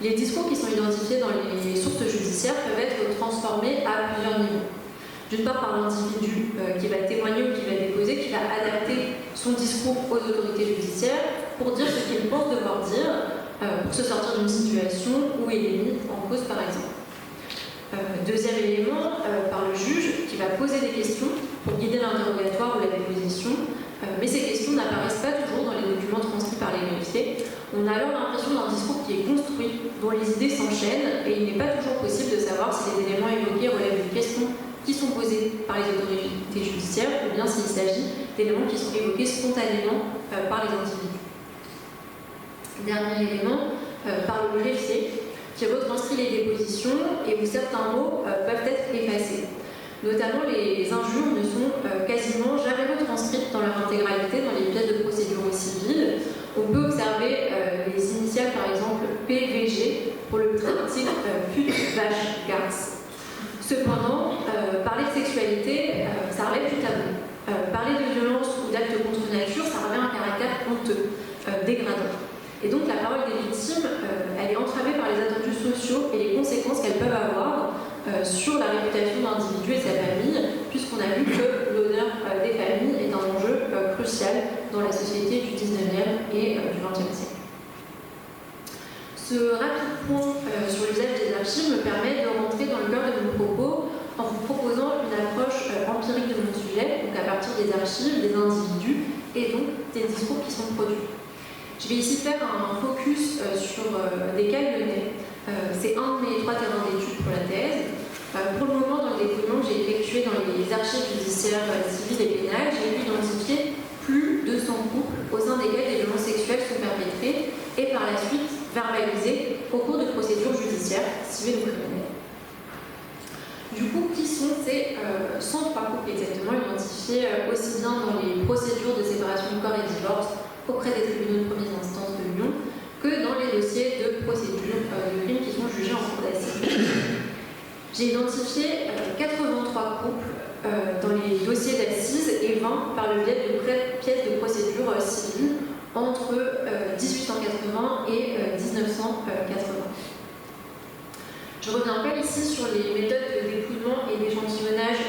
Les discours qui sont identifiés dans les sources judiciaires peuvent être transformés à plusieurs niveaux. D'une part par l'individu qui va témoigner ou qui va déposer, qui va adapter son discours aux autorités judiciaires pour dire ce qu'il pense devoir dire, pour se sortir d'une situation où il est mis en cause par exemple. Deuxième élément, par le juge qui va poser des questions pour guider l'interrogatoire ou la déposition, mais ces questions n'apparaissent pas toujours dans les documents transmis par les greffiers. On a alors l'impression d'un discours qui est construit, dont les idées s'enchaînent, et il n'est pas toujours possible de savoir si les éléments évoqués relèvent de questions qui sont posées par les autorités judiciaires, ou bien s'il s'agit d'éléments qui sont évoqués spontanément par les individus. Dernier élément, par le greffier, qui retranscrit les dépositions et où certains mots peuvent être effacés. Notamment, les injures ne sont quasiment jamais retranscrites dans leur intégralité dans les pièces de procédure civile. On peut observer les initiales, par exemple PVG, pour le triptyque pute, vache, garce. Cependant, parler de sexualité, ça relève du tabou. Parler de violence ou d'actes contre nature, ça revêt un caractère honteux, dégradant. Et donc la parole des victimes, elle est entravée par les attendus sociaux et les conséquences qu'elles peuvent avoir sur la réputation de l'individu et de sa famille, puisqu'on a vu que l'honneur des familles est un enjeu crucial dans la société du 19e et du 20e siècle. Ce rapide point sur l'usage des archives me permet de rentrer dans le cœur de mon propos en vous proposant une approche empirique de mon sujet, donc à partir des archives, des individus et donc des discours qui sont produits. Je vais ici faire un focus sur des cas lyonnais. C'est un de mes 3 terrains d'études pour la thèse. Pour le moment, dans le dépouillement que j'ai effectué dans les archives judiciaires civiles et pénales, j'ai pu identifier plus de 100 couples au sein desquels des violences sexuelles sont perpétrées et par la suite verbalisées au cours de procédures judiciaires civiles ou criminelles. Du coup, qui sont ces 103 couples exactement identifiés aussi bien dans les procédures de séparation de corps et divorce auprès des tribunaux de première instance de Lyon que dans les dossiers de procédure de crimes qui sont jugés en cour d'assises. J'ai identifié 83 couples dans les dossiers d'assises et 20 par le biais de pièces de procédure civile entre 1880 et 1980. Je ne reviens pas ici sur les méthodes de dépouillement et d'échantillonnage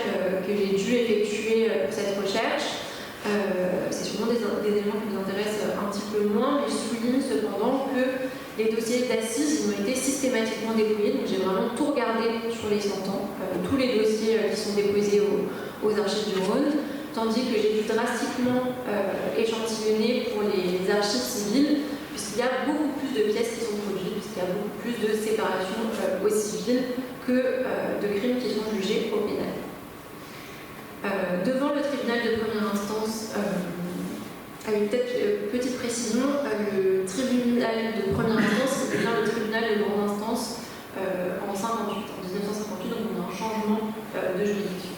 que j'ai dû effectuer pour cette recherche. C'est sûrement des éléments qui nous intéressent un petit peu moins, mais je souligne cependant que les dossiers d'assises ont été systématiquement dépouillés. Donc j'ai vraiment tout regardé sur les 100 ans, tous les dossiers qui sont déposés aux archives du Rhône, tandis que j'ai dû drastiquement échantillonner pour les archives civiles, puisqu'il y a beaucoup plus de pièces qui sont produites, puisqu'il y a beaucoup plus de séparation au civil que de crimes qui sont jugés au pénal. Devant le tribunal de première instance, avec peut-être petite précision, le tribunal de première instance, c'est bien le tribunal de grande instance en 1958, donc on a un changement de juridiction.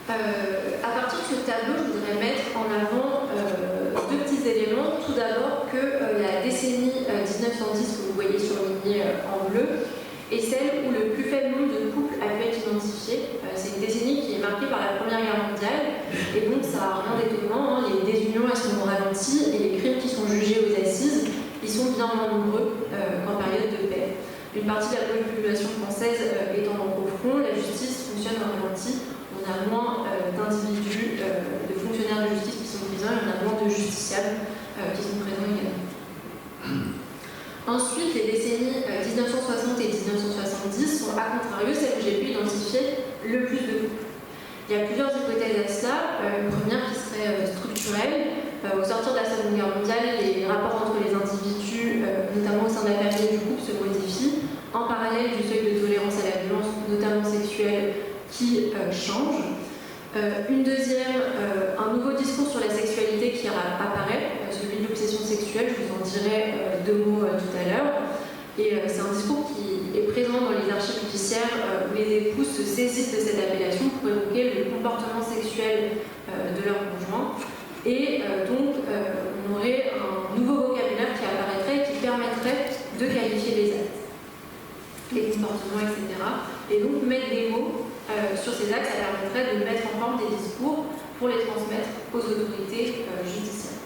À partir de ce tableau, je voudrais mettre en avant deux petits éléments. Tout d'abord que la décennie 1910, que vous voyez surlignée en bleu, est celle où le plus faible nombre de couples a pu être identifié. C'est une décennie qui est marquée par la Première Guerre mondiale, et donc ça n'a rien d'étonnant, les désunions elles sont ralenties, et les crimes qui sont jugés aux assises, ils sont bien moins nombreux qu'en période de paix. Une partie de la population française étant au front, la justice fonctionne en ralenti. On a moins d'individus, de fonctionnaires de justice qui sont présents, et on a moins de justiciables qui sont présents également. Ensuite, les décennies 1960 et 1970 sont à contrario celles que j'ai pu identifier le plus de couples. Il y a plusieurs hypothèses à cela. Une première qui serait structurelle. Au sortir de la Seconde Guerre mondiale, les rapports entre les individus, notamment au sein de la famille et du couple, se modifient, en parallèle du seuil de tolérance à la violence, notamment sexuelle, qui change. Une deuxième, un nouveau discours sur la sexualité qui apparaît, celui de l'obsession sexuelle, je vous en dirai deux mots tout à l'heure. Et c'est un discours qui est présent dans les archives judiciaires où les épouses se saisissent de cette appellation pour évoquer le comportement sexuel de leur conjoint. Et donc, on aurait un nouveau vocabulaire qui apparaîtrait et qui permettrait de qualifier les actes, les comportements, etc. Et donc, mettre des mots sur ces actes, ça permettrait de mettre en forme des discours pour les transmettre aux autorités judiciaires.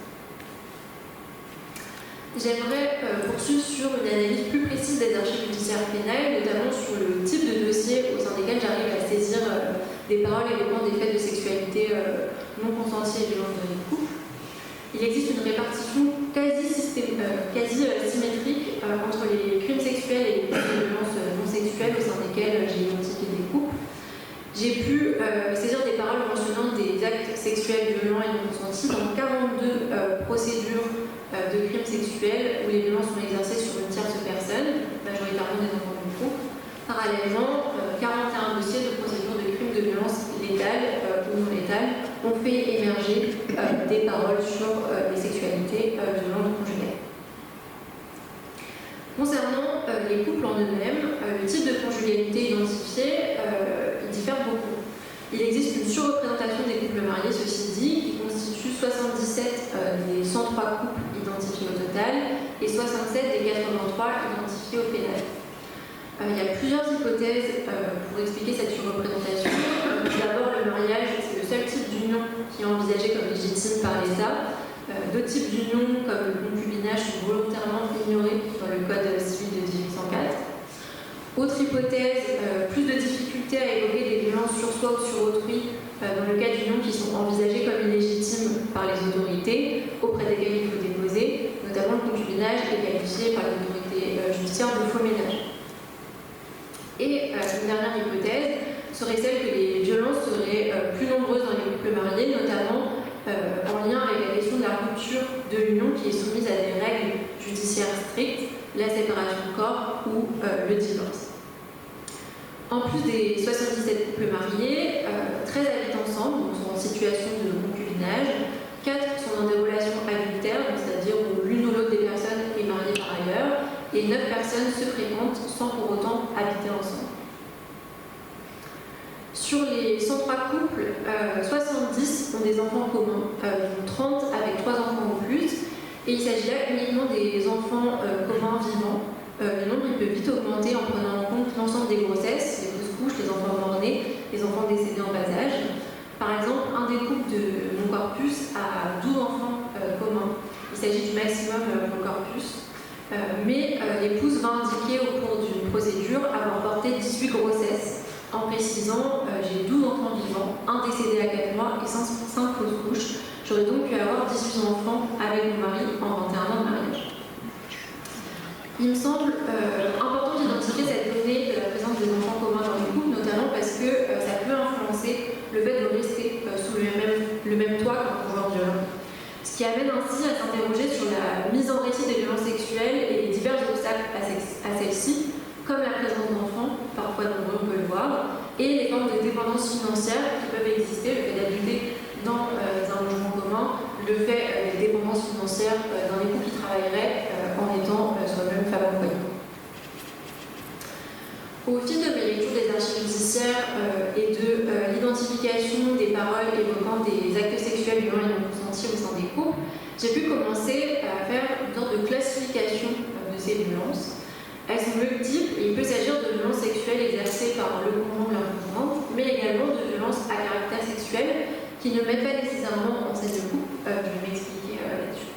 J'aimerais poursuivre sur une analyse plus précise des archives judiciaires pénales, notamment sur le type de dossier au sein desquels j'arrive à saisir des paroles évoquant des faits de sexualité non consentis et violents dans les couples. Il existe une répartition quasi symétrique entre les crimes sexuels et les crimes de violence non sexuelles au sein desquels j'ai identifié des couples. J'ai pu saisir des paroles mentionnant des actes sexuels violents et non consentis dans 42 procédures de crimes sexuels où les violences sont exercées sur une tierce personne, majoritairement des enfants du couple. Parallèlement, 41 dossiers de procédures de crimes de violence létales ou non létales ont fait émerger des paroles sur les sexualités violentes conjugales. Concernant les couples en eux-mêmes, le type de conjugalité identifié il diffère beaucoup. Il existe une surreprésentation des couples mariés, ceci dit, qui constitue 77 des 103 couples identifiés au total et 67 des 83 identifiés au pénal. Il y a plusieurs hypothèses pour expliquer cette surreprésentation. D'abord, le mariage, c'est le seul type d'union qui est envisagé comme légitime par l'État. D'autres types d'unions, comme le concubinage, sont volontairement ignorés dans le Code civil de 1804. Autre hypothèse, plus de difficultés à évoquer des violences sur soi ou sur autrui dans le cas d'unions qui sont envisagées comme illégitimes par les autorités auprès desquelles il faut déposer, notamment le concubinage est qualifié par les autorités judiciaires de faux ménage. Et une dernière hypothèse serait celle que les violences seraient plus nombreuses dans les couples mariés, notamment en lien avec la question de la rupture de l'union qui est soumise à des règles judiciaires strictes, la séparation de corps ou le divorce. En plus des 77 couples mariés, 13 habitent ensemble, donc sont en situation de concubinage, 4 sont dans des relations adultères, c'est-à-dire où l'une ou l'autre des personnes est mariée par ailleurs, et 9 personnes se fréquentent sans pour autant habiter ensemble. Sur les 103 couples, 70 ont des enfants communs, 30 avec 3 enfants ou plus, et il s'agit là uniquement des enfants communs vivants. Le nombre il peut vite augmenter en prenant en compte l'ensemble des grossesses, les fausses couches, les enfants morts-nés, les enfants décédés en bas âge. Par exemple, un des couples de mon corpus a 12 enfants communs Il s'agit du maximum pour le corpus. Mais l'épouse va indiquer au cours d'une procédure avoir porté 18 grossesses, en précisant j'ai 12 enfants vivants, un décédé à 4 mois et 5 fausses couches. J'aurais donc pu avoir 18 enfants avec mon mari en 21 ans de mariage. Il me semble important d'identifier cette donnée de la présence des enfants communs dans les couples, notamment parce que ça peut influencer le fait de rester sous le même toit qu'un conjoint violent. Ce qui amène ainsi à s'interroger sur la mise en récit des violences sexuelles et les divers obstacles à celles-ci, comme la présence d'enfants, parfois nombreux, on peut le voir, et les formes de dépendance financière qui peuvent exister, le fait d'habiter dans un logement commun, le fait des dépendances financières d'un époux qui travaillerait en étant sur la même femme au foyer. Au fil de mes lectures des archives judiciaires et de l'identification des paroles évoquant des actes sexuels violents et non consentis au sein des couples, j'ai pu commencer à faire une sorte de classification de ces violences. Elles sont multiples et il peut s'agir de violences sexuelles exercées par le conjoint ou la conjointe, mais également de violences à caractère sexuel qui ne mettent pas nécessairement en scène le couple. Je vais m'expliquer là-dessus.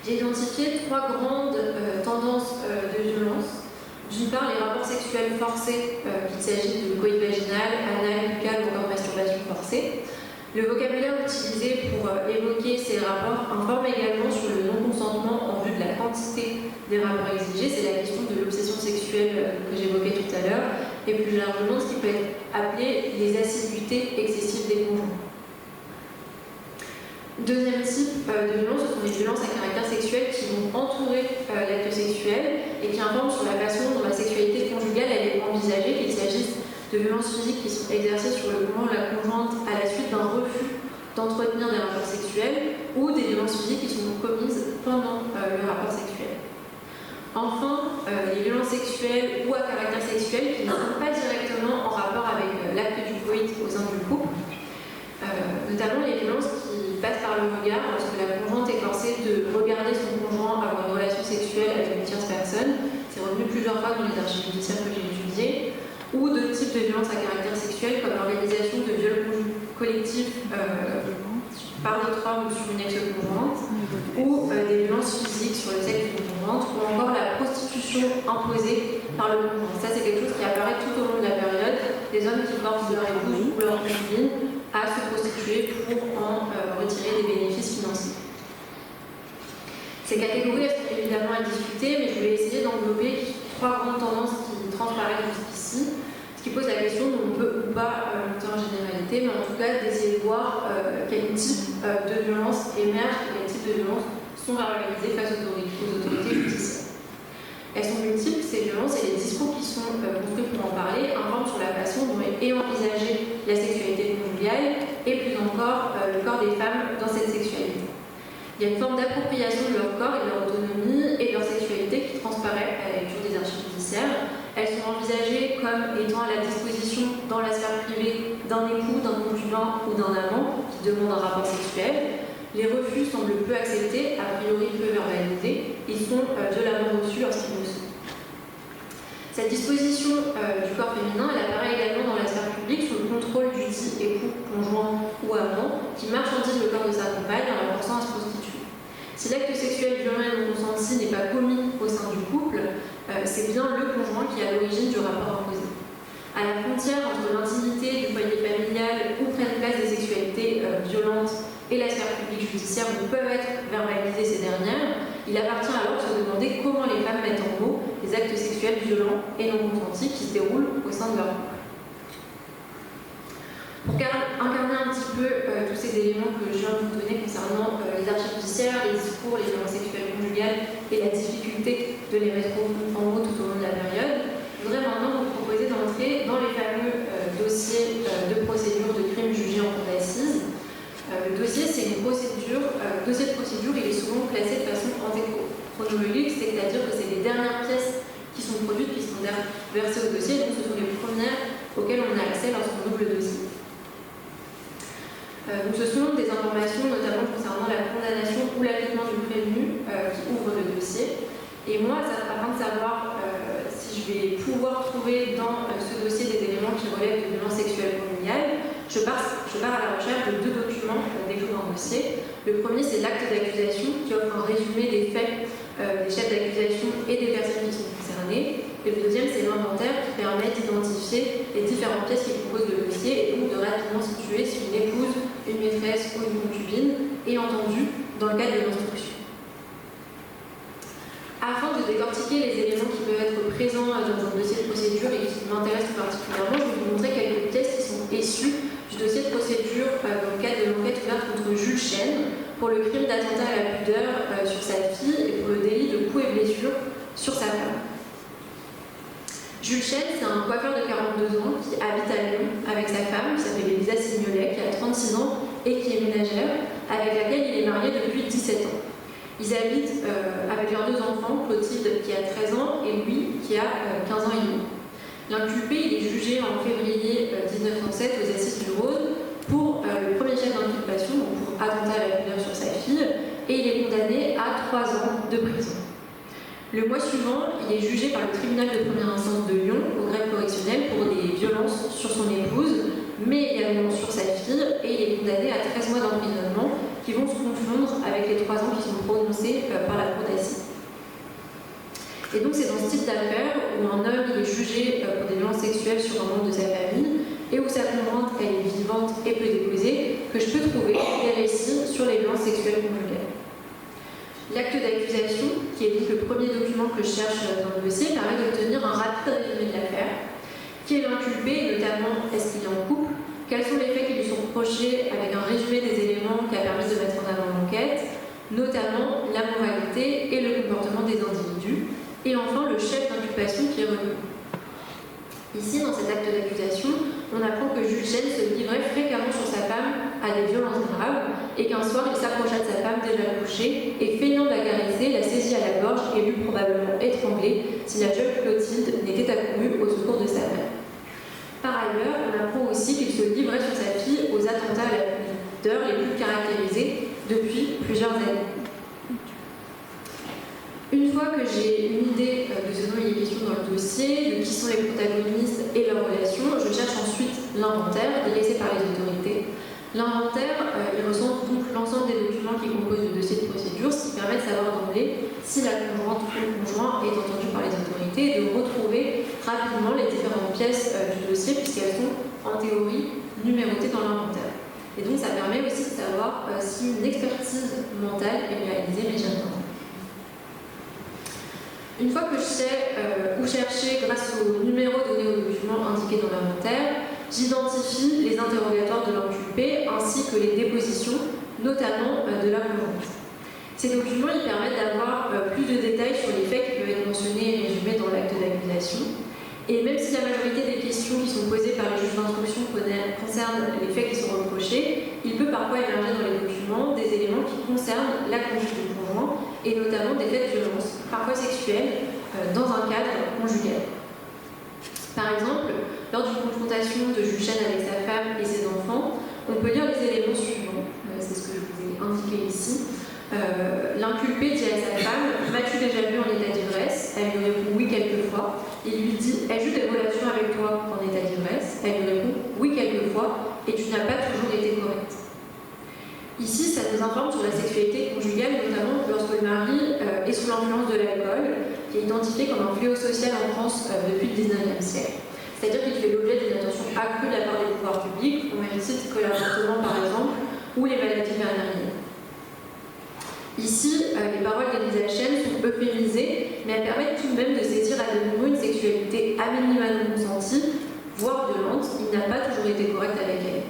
J'ai identifié 3 grandes tendances de violence. D'une part, les rapports sexuels forcés, qu'il s'agit de coït vaginal, anal, buccal ou encore masturbation forcée. Le vocabulaire utilisé pour évoquer ces rapports informe également sur le non-consentement en vue de la quantité des rapports exigés. C'est la question de l'obsession sexuelle que j'évoquais tout à l'heure, et plus largement ce qui peut être appelé les assiduités excessives des conjoints. Deuxième type de violence, ce sont les violences à caractère sexuel qui vont entourer l'acte sexuel et qui informent sur la façon dont la sexualité conjugale elle est envisagée, qu'il s'agisse de violences physiques qui sont exercées sur le conjoint ou la conjointe à la suite d'un refus d'entretenir des rapports sexuels ou des violences physiques qui sont commises pendant le rapport sexuel. Enfin, les violences sexuelles ou à caractère sexuel qui ne sont pas directement en rapport avec l'acte du coït au sein du couple, notamment les violences qui passent par le regard lorsque la conjointe est forcée de regarder son conjoint avoir une relation sexuelle avec une tierce personne. C'est revenu plusieurs fois dans les archives judiciaires que j'ai étudiées. Ou d'autres types de violences à caractère sexuel comme l'organisation de viols collectifs par notre homme sur une ex-conjointe, ou des violences physiques sur le sexe d'une conjointe, ou encore la prostitution imposée par le conjoint. Ça, c'est quelque chose qui apparaît tout au long de la période, des hommes qui forcent leur épouse ou leur concubine à se prostituer pour en retirer des bénéfices financiers. Ces catégories sont évidemment à discuter, mais je vais essayer d'englober 3 grandes tendances qui transparaissent jusqu'ici, ce qui pose la question on peut ou pas monter en généralité, mais en tout cas d'essayer de voir quel type de violence émerge et quel type de violence sont réalisées face aux autorités judiciaires. Elles sont multiples, ces violences, et les discours qui sont construits pour en parler informent sur la façon dont est envisagée la sexualité conjugale et plus encore le corps des femmes dans cette sexualité. Il y a une forme d'appropriation de leur corps et de leur autonomie et de leur sexualité qui transparaît à la lecture des archives judiciaires. Elles sont envisagées comme étant à la disposition dans la sphère privée d'un époux, d'un concubin ou d'un amant qui demande un rapport sexuel. Les refus semblent peu acceptés, a priori peu verbalisés. Ils sont violemment reçus lorsqu'ils le sont. Cette disposition du corps féminin, elle apparaît également dans la sphère publique sous le contrôle du dit époux, conjoint ou amant qui marchandise le corps de sa compagne en la forçant à se prostituer. Si l'acte sexuel violent et non consenti n'est pas commis au sein du couple, c'est bien le conjoint qui est à l'origine du rapport imposé. À la frontière entre l'intimité du foyer familial où prennent place des sexualités violentes et la sphère publique judiciaire où peuvent être verbalisées ces dernières, il appartient alors de se demander comment les femmes mettent en mots les actes sexuels violents et non consentis qui se déroulent au sein de leur couple. Pour incarner un petit peu tous ces éléments que je viens de vous donner concernant les archives judiciaires, les discours, les violences sexuelles conjugales et la difficulté de les mettre en mots tout au long de la période, je voudrais maintenant vous proposer d'entrer dans les fameux dossiers de procédure de crimes jugés en cour d'assises. Le dossier, c'est une procédure. Dossier de procédure, il est souvent classé de façon antéchronologique, c'est-à-dire que c'est les dernières pièces qui sont produites, qui sont versées au dossier, donc ce sont les premières auxquelles on a accès lorsqu'on ouvre le dossier. Donc ce sont des informations notamment concernant la condamnation ou l'acquittement du prévenu qui ouvre le dossier. Et moi, afin de savoir si je vais pouvoir trouver dans ce dossier des éléments qui relèvent de violences sexuelles conjugales, je je pars à la recherche de 2 documents décrits dans le dossier. Le premier, c'est l'acte d'accusation qui offre un résumé des faits des chefs d'accusation et des personnes qui sont concernées. Et le deuxième, c'est l'inventaire qui permet d'identifier les différentes pièces qui composent le dossier et donc de rapidement situer si une épouse, une maîtresse ou une concubine est entendue dans le cadre de l'instruction. Afin de décortiquer les éléments qui peuvent être présents dans un dossier de procédure et qui m'intéressent tout particulièrement, je vais vous montrer quelques pièces qui sont issues du dossier de procédure dans le cadre de l'enquête ouverte contre Jules Chêne pour le crime d'attentat à la pudeur sur sa fille et pour le délit de coups et blessures sur sa femme. Jules Chêne, c'est un coiffeur de 42 ans qui habite à Lyon avec sa femme, qui s'appelle Elisa Signolet, qui a 36 ans et qui est ménagère, avec laquelle il est marié depuis 17 ans. Ils habitent avec leurs 2 enfants, Clotilde qui a 13 ans et Louis qui a 15 ans et demi. L'inculpé, il est jugé en février 1907 aux Assises du Rhône pour le premier chef d'inculpation, donc pour attentat à la pudeur sur sa fille, et il est condamné à 3 ans de prison. Le mois suivant, il est jugé par le tribunal de première instance de Lyon, au greffe correctionnel, pour des violences sur son épouse, mais également sur sa fille, et il est condamné à 13 mois d'emprisonnement, qui vont se confondre avec les 3 ans qui sont prononcés par la Cour d'assises. Et donc c'est dans ce type d'affaire où un homme il est jugé pour des violences sexuelles sur un membre de sa famille et où sa conjointe elle est vivante et peut déposer que je peux trouver des récits sur les violences sexuelles conjugales. L'acte d'accusation, qui est donc le premier document que je cherche dans le dossier, permet d'obtenir un rapide résumé de l'affaire. Qui est l'inculpé, notamment est-ce qu'il est en couple, quels sont les faits qui lui sont reprochés avec un résumé des éléments qui a permis de mettre en avant l'enquête, notamment la moralité et le comportement des individus, et enfin le chef d'inculpation qui est revu. Ici, dans cet acte d'accusation, on apprend que Jules Chêne se livrait fréquemment sur sa femme à des violences graves et qu'un soir il s'approcha de sa femme déjà couchée et feignant de la caresser, la saisit à la gorge et l'eut probablement étranglée si la jeune Clotilde n'était accourue au secours de sa mère. Par ailleurs, on apprend aussi qu'il se livrait sur sa fille aux attentats à la pudeur les plus caractérisés depuis plusieurs années. Une fois que j'ai une idée de ce dont il est question dans le dossier, de qui sont les protagonistes et leurs relations, je cherche ensuite l'inventaire dressé par les autorités. L'inventaire, il recense donc l'ensemble des documents qui composent le dossier de procédure, ce qui permet de savoir d'emblée si la conjointe ou le conjoint est entendu par les autorités et de retrouver rapidement les différentes pièces du dossier puisqu'elles sont en théorie numérotées dans l'inventaire. Et donc ça permet aussi de savoir si une expertise mentale est réalisée, mais j'y reviendrai. Une fois que je sais où chercher grâce au numéro donné au document indiqué dans l'inventaire, j'identifie les interrogatoires de l'inculpé ainsi que les dépositions, notamment de la conjointe. Ces documents ils permettent d'avoir plus de détails sur les faits qui peuvent être mentionnés et résumés dans l'acte d'accusation. Et même si la majorité des questions qui sont posées par les juges d'instruction concernent les faits qui sont reprochés, il peut parfois émerger dans les documents des éléments qui concernent la conduite du conjoint et notamment des faits de violence, parfois sexuels, dans un cadre conjugal. Par exemple, lors d'une confrontation de Jules Chêne avec sa femme et ses enfants, on peut lire les éléments suivants, c'est ce que je vous ai indiqué ici. L'inculpé dit à sa femme « M'as-tu déjà vu en état d'ivresse ?» Elle lui répond « Oui, quelquefois ». Il lui dit « Ai-je eu des relations avec toi en état d'ivresse ?» Elle lui répond « Oui, quelquefois, et tu n'as pas toujours été correcte. » Ici, ça nous informe sur la sexualité conjugale, notamment lorsque le mari est sous l'influence de l'alcool, qui est identifié comme un fléau social en France depuis le XIXe siècle. C'est-à-dire qu'il fait l'objet d'une attention accrue de la part des pouvoirs publics, au même titre que l'avortement par exemple, ou les maladies vénériennes. Ici, les paroles d'Elisa Chêne sont euphémisées, mais elles permettent tout de même de saisir à demi-mot une sexualité à minima non consentie, voire violente. Il n'a pas toujours été correct avec elle.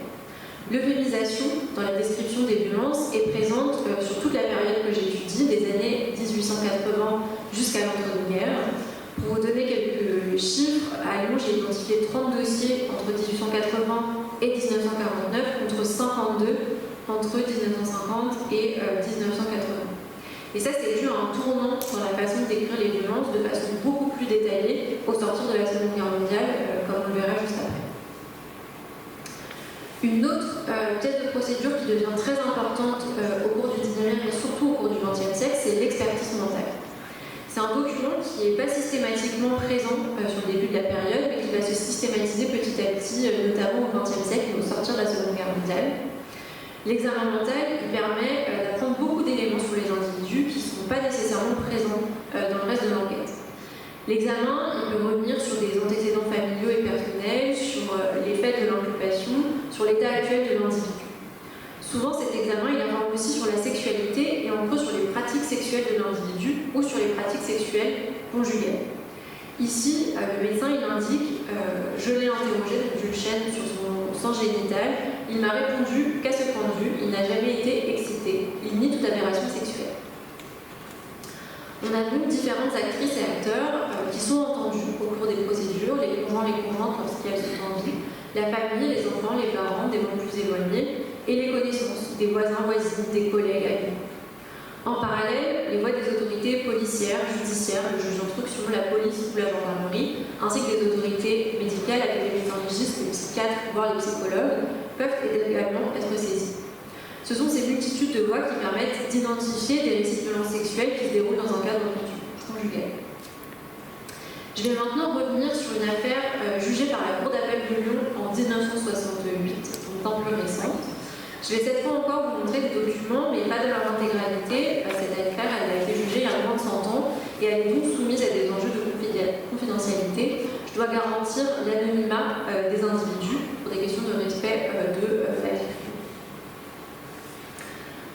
L'euphémisation, dans la description des violences, est présente sur toute la période que j'étudie, des années 1880 jusqu'à l'entre-deux-guerres. Pour vous donner quelques chiffres, à Lyon, j'ai identifié 30 dossiers entre 1880 et 1949, contre 52 entre 1950 et 1980. Et ça, c'est dû à un tournant dans la façon de décrire les violences de façon beaucoup plus détaillée au sortir de la Seconde Guerre mondiale, comme on le verra juste après. Une autre pièce de procédure qui devient très importante au cours du 19e et surtout au cours du 20e siècle, c'est l'expertise mentale. C'est un document qui n'est pas systématiquement présent sur le début de la période, mais qui va se systématiser petit à petit, notamment au 20e siècle, au sortir de la Seconde mondiale. L'examen mental il permet d'apprendre beaucoup d'éléments sur les individus qui ne sont pas nécessairement présents dans le reste de l'enquête. L'examen il peut revenir sur des antécédents familiaux et personnels, sur les faits de l'inculpation, sur l'état actuel de l'individu. Souvent, cet examen il informe aussi sur la sexualité et en gros sur les pratiques sexuelles de l'individu ou sur les pratiques sexuelles conjugales. Ici, le médecin il indique je l'ai interrogé, donc Jules Chêne, sur son sens génital. Il m'a répondu qu'à ce point de vue, il n'a jamais été excité. Il nie toute aberration sexuelle. On a donc différentes actrices et acteurs qui sont entendus au cours des procédures, les conjoints, les conjointes lorsqu'elles sont en vie, la famille, les enfants, les parents, des membres plus éloignés, et les connaissances, des voisins, voisines, des collègues, amis. En parallèle, les voix des autorités policières, judiciaires, le juge d'instruction, la police ou la gendarmerie, ainsi que des autorités médicales avec les médecins légistes, les psychiatres, voire les psychologues, peuvent également être saisies. Ce sont ces multitudes de voix qui permettent d'identifier des récits de violences sexuelles qui se déroulent dans un cadre conjugal. Je vais maintenant revenir sur une affaire jugée par la Cour d'appel de Lyon en 1968, donc un peu récente. Je vais cette fois encore vous montrer des documents, mais pas de leur intégralité. Cette affaire elle a été jugée il y a moins de 100 ans et elle est donc soumise à des enjeux de confidentialité. Je dois garantir l'anonymat des individus pour des questions de respect de la vie.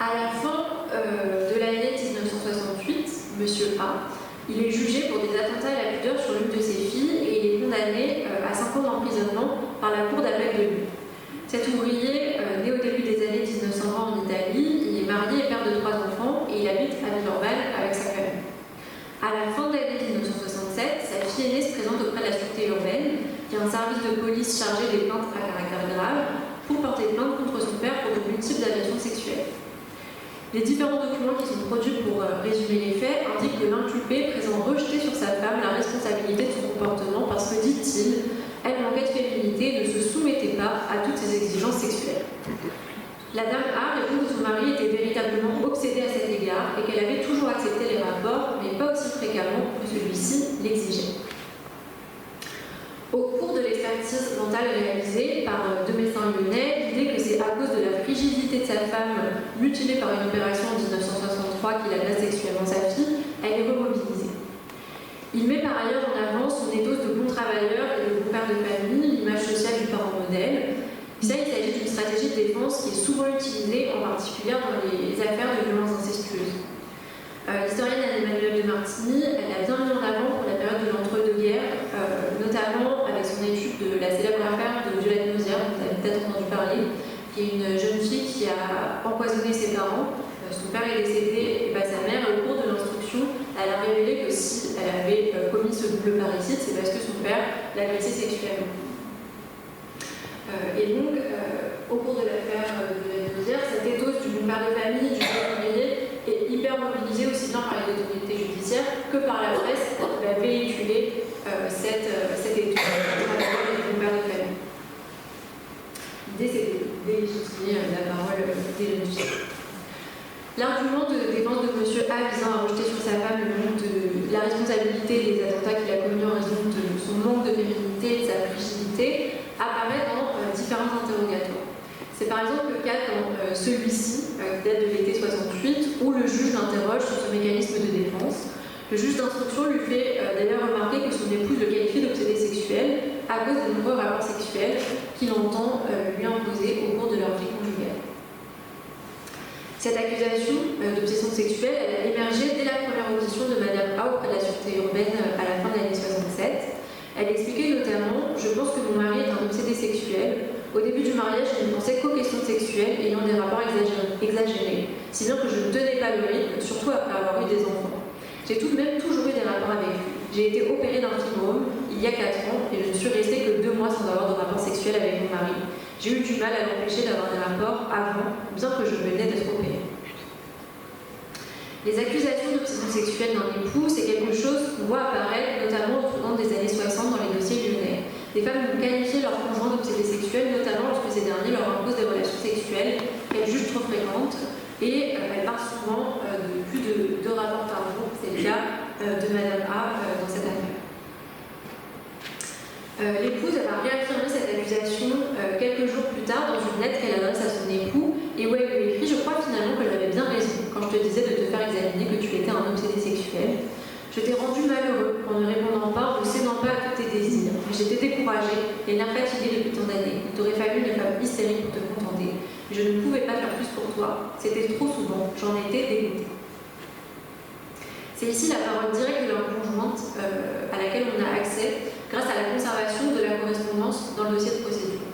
À la fin de l'année 1968, M. A, il est jugé pour des attentats à la pudeur sur l'une de ses filles et il est condamné à 5 ans d'emprisonnement par la Cour d'appel de Lyon. Cet ouvrier, né au début des années 1920 en Italie, il est marié et père de 3 enfants et il habite à Villeurbanne avec sa famille. À la fin de l'année 1967, sa fille aînée se présente auprès de la sûreté urbaine, qui est un service de police chargé des plaintes à caractère grave, pour porter plainte contre son père pour de multiples agressions sexuelles. Les différents documents qui sont produits pour résumer les faits indiquent que l'inculpé présente rejeté sur sa femme la responsabilité de son comportement parce que, dit-il, elle manquait de féminité et ne se soumettait pas à toutes ses exigences sexuelles. La dame A répond que son mari était véritablement obsédé à cet égard et qu'elle avait toujours accepté les rapports, mais pas aussi fréquemment que celui-ci l'exigeait. Au cours de l'expertise mentale réalisée par 2 médecins lyonnais, l'idée que c'est à cause de la frigidité de sa femme mutilée par une opération en 1963 qu'il agresse sexuellement sa fille, elle est remobilisée. Il met par ailleurs en avant son ethos de bon travailleur et de bon père de famille, l'image sociale du parent modèle. Ça, il s'agit d'une stratégie de défense qui est souvent utilisée, en particulier dans les affaires de violences incestueuses. L'historienne Anne-Emmanuelle de Martigny, elle a bien mis en avant pour la période de l'entre-deux-guerres, notamment avec son étude de la célèbre affaire de Violette Nozière, dont vous avez peut-être entendu parler, qui est une jeune fille qui a empoisonné ses parents. Son père est décédé, et sa mère, au cours de l'instruction, elle a révélé que si elle avait commis ce double parricide, c'est parce que son père l'agressait sexuellement. Et donc, au cours de l'affaire de Violette Nozière, cet ethos du bon père de famille, du bon ouvrier, est hyper mobilisé aussi bien par les autorités judiciaires que par la presse qui va véhiculer cette étude du bon père de famille. L'idée, c'est de délégitimer la parole des jeunes filles. L'argument de défense de M. A visant à rejeter sur sa femme le nom de la responsabilité des attentats qu'il a commis en raison de son manque de féminité et de sa frigidité apparaît dans différents interrogatoires. C'est par exemple le cas dans celui-ci, qui date de l'été 68, où le juge l'interroge sur ce mécanisme de défense. Le juge d'instruction lui fait d'ailleurs remarquer que son épouse le qualifie d'obsédé sexuel à cause de nombreux rapports sexuels qu'il entend lui imposer au cours de leur vie conjugale. Cette accusation d'obsession sexuelle elle a émergé dès la première audition de Madame A auprès de la sûreté urbaine à la fin de l'année 67. Elle expliquait notamment « Je pense que mon mari est un obsédé sexuel. Au début du mariage, je ne pensais qu'aux questions sexuelles ayant des rapports exagérés, si bien que je ne tenais pas le rythme, surtout après avoir eu des enfants. J'ai tout de même toujours eu des rapports avec lui. J'ai été opérée d'un fibrome il y a 4 ans et je ne suis restée que 2 mois sans avoir de rapport sexuel avec mon mari. J'ai eu du mal à l'empêcher d'avoir des rapports avant, bien que je venais d'être opérée. » Les accusations d'obsession sexuelle d'un époux, c'est quelque chose qu'on voit apparaître notamment au tournant des années 60 dans les dossiers lyonnais. Des femmes vont qualifier leurs conjoints d'obsédés sexuels, notamment lorsque ces derniers leur imposent des relations sexuelles qu'elles jugent trop fréquentes, et elles parlent souvent de plus de 2 rapports par jour. C'est le cas de Madame A dans cette affaire. L'épouse va réaffirmer cette accusation quelques jours plus tard dans une lettre qu'elle adresse à malheureux en ne répondant pas ou cédant pas à tous tes désirs. Mais j'étais découragée et l'air fatiguée depuis tant d'années. Il t'aurait fallu une femme hystérique pour te contenter. Mais je ne pouvais pas faire plus pour toi. C'était trop souvent. J'en étais dégoûtée. C'est ici la parole directe de leur conjointe à laquelle on a accès grâce à la conservation de la correspondance dans le dossier de procédure.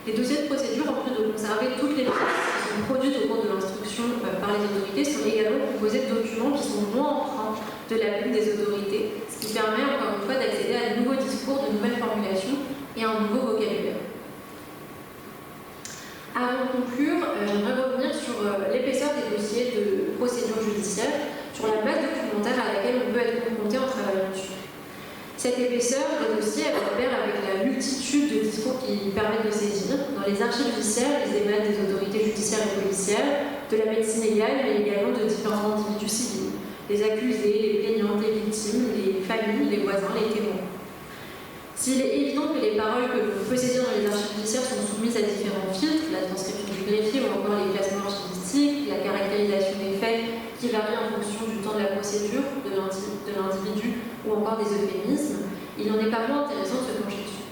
Les dossiers de procédure, en plus de conserver toutes les pièces qui sont produites au cours de l'instruction par les autorités, sont également composés de documents qui sont moins empreints de la plume des autorités, ce qui permet encore une fois d'accéder à de nouveaux discours, de nouvelles formulations et à un nouveau vocabulaire. Avant de conclure, j'aimerais revenir sur l'épaisseur des dossiers de procédure judiciaire, sur la masse documentaire à laquelle on peut être confronté en travaillant dessus. Cette épaisseur des dossiers est de pair avec la multitude de discours qui permettent de saisir. Dans les archives judiciaires, ils émanent des autorités judiciaires et policières, de la médecine légale, mais également de différents individus civils, les accusés, les plaignantes, les victimes, les familles, les voisins, les témoins. S'il est évident que les paroles que l'on peut saisir dans les archives judiciaires sont soumises à différents filtres, la transcription du greffier ou encore les classements archivistiques, la caractérisation des faits qui varient en fonction du temps de la procédure, de l'individu ou encore des euphémismes, il n'en est pas moins intéressant de se pencher dessus.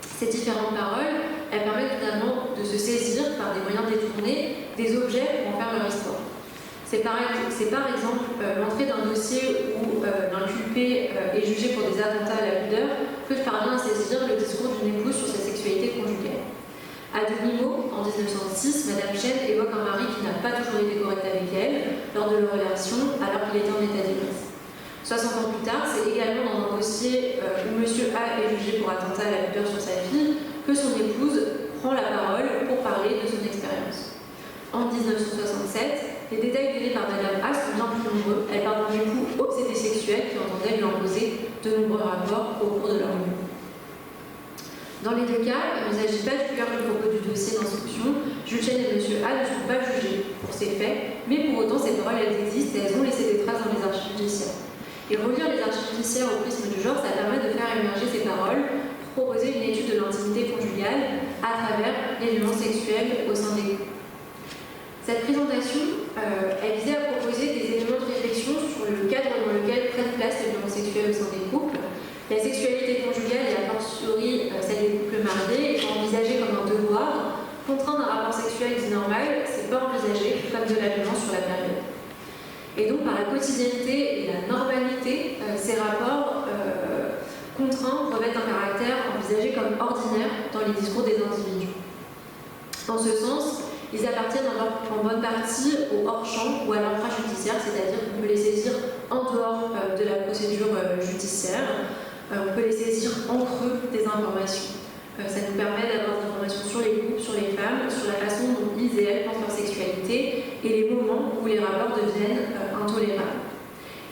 Ces différentes paroles, elles permettent finalement de se saisir par des moyens détournés des objets pour en faire leur histoire. C'est par exemple l'entrée d'un dossier où l'inculpé est jugé pour des attentats à la pudeur peut parvenir à saisir le discours d'une épouse sur sa sexualité conjugale. À demi-mot, en 1906, Madame Chen évoque un mari qui n'a pas toujours été correct avec elle lors de leur relation alors qu'il était en état d'ivresse. 60 ans plus tard, c'est également dans un dossier où M. A est jugé pour attentat à la pudeur sur sa fille que son épouse prend la parole pour parler de son expérience. En 1967, les détails donnés par Madame A sont bien plus nombreux. Elle parle d'un époux obsédé sexuel qui entendait lui imposer de nombreux rapports au cours de leur union. Dans les deux cas, il ne s'agit pas du cœur du propos du dossier d'instruction. Jules Chen et M. A ne sont pas jugés pour ces faits, mais pour autant, ces paroles, elles existent et elles ont laissé des traces dans les archives judiciaires. Et relire les archives judiciaires au prisme du genre, ça permet de faire émerger ces paroles pour proposer une étude de l'intimité conjugale à travers les violences sexuelles au sein des couples. Cette présentation, elle visait à proposer des éléments de réflexion sur le cadre dans lequel prennent place les violences sexuelles au sein des couples. La sexualité conjugale et a fortiori celle des couples mariés est envisagée comme un devoir. Contraindre un rapport sexuel dit normal, c'est pas envisagé comme de la violence sur la période. Et donc par la quotidienneté et la normalité, ces rapports contraints revêtent un caractère envisagé comme ordinaire dans les discours des individus. Dans ce sens, ils appartiennent en bonne partie au hors-champ ou à l'infrajudiciaire, c'est-à-dire qu'on peut les saisir en dehors de la procédure judiciaire, on peut les saisir en creux des informations. Ça nous permet d'avoir des informations sur les couples, sur les femmes, sur la façon dont ils et elles pensent leur sexualité et les moments où les rapports deviennent intolérables.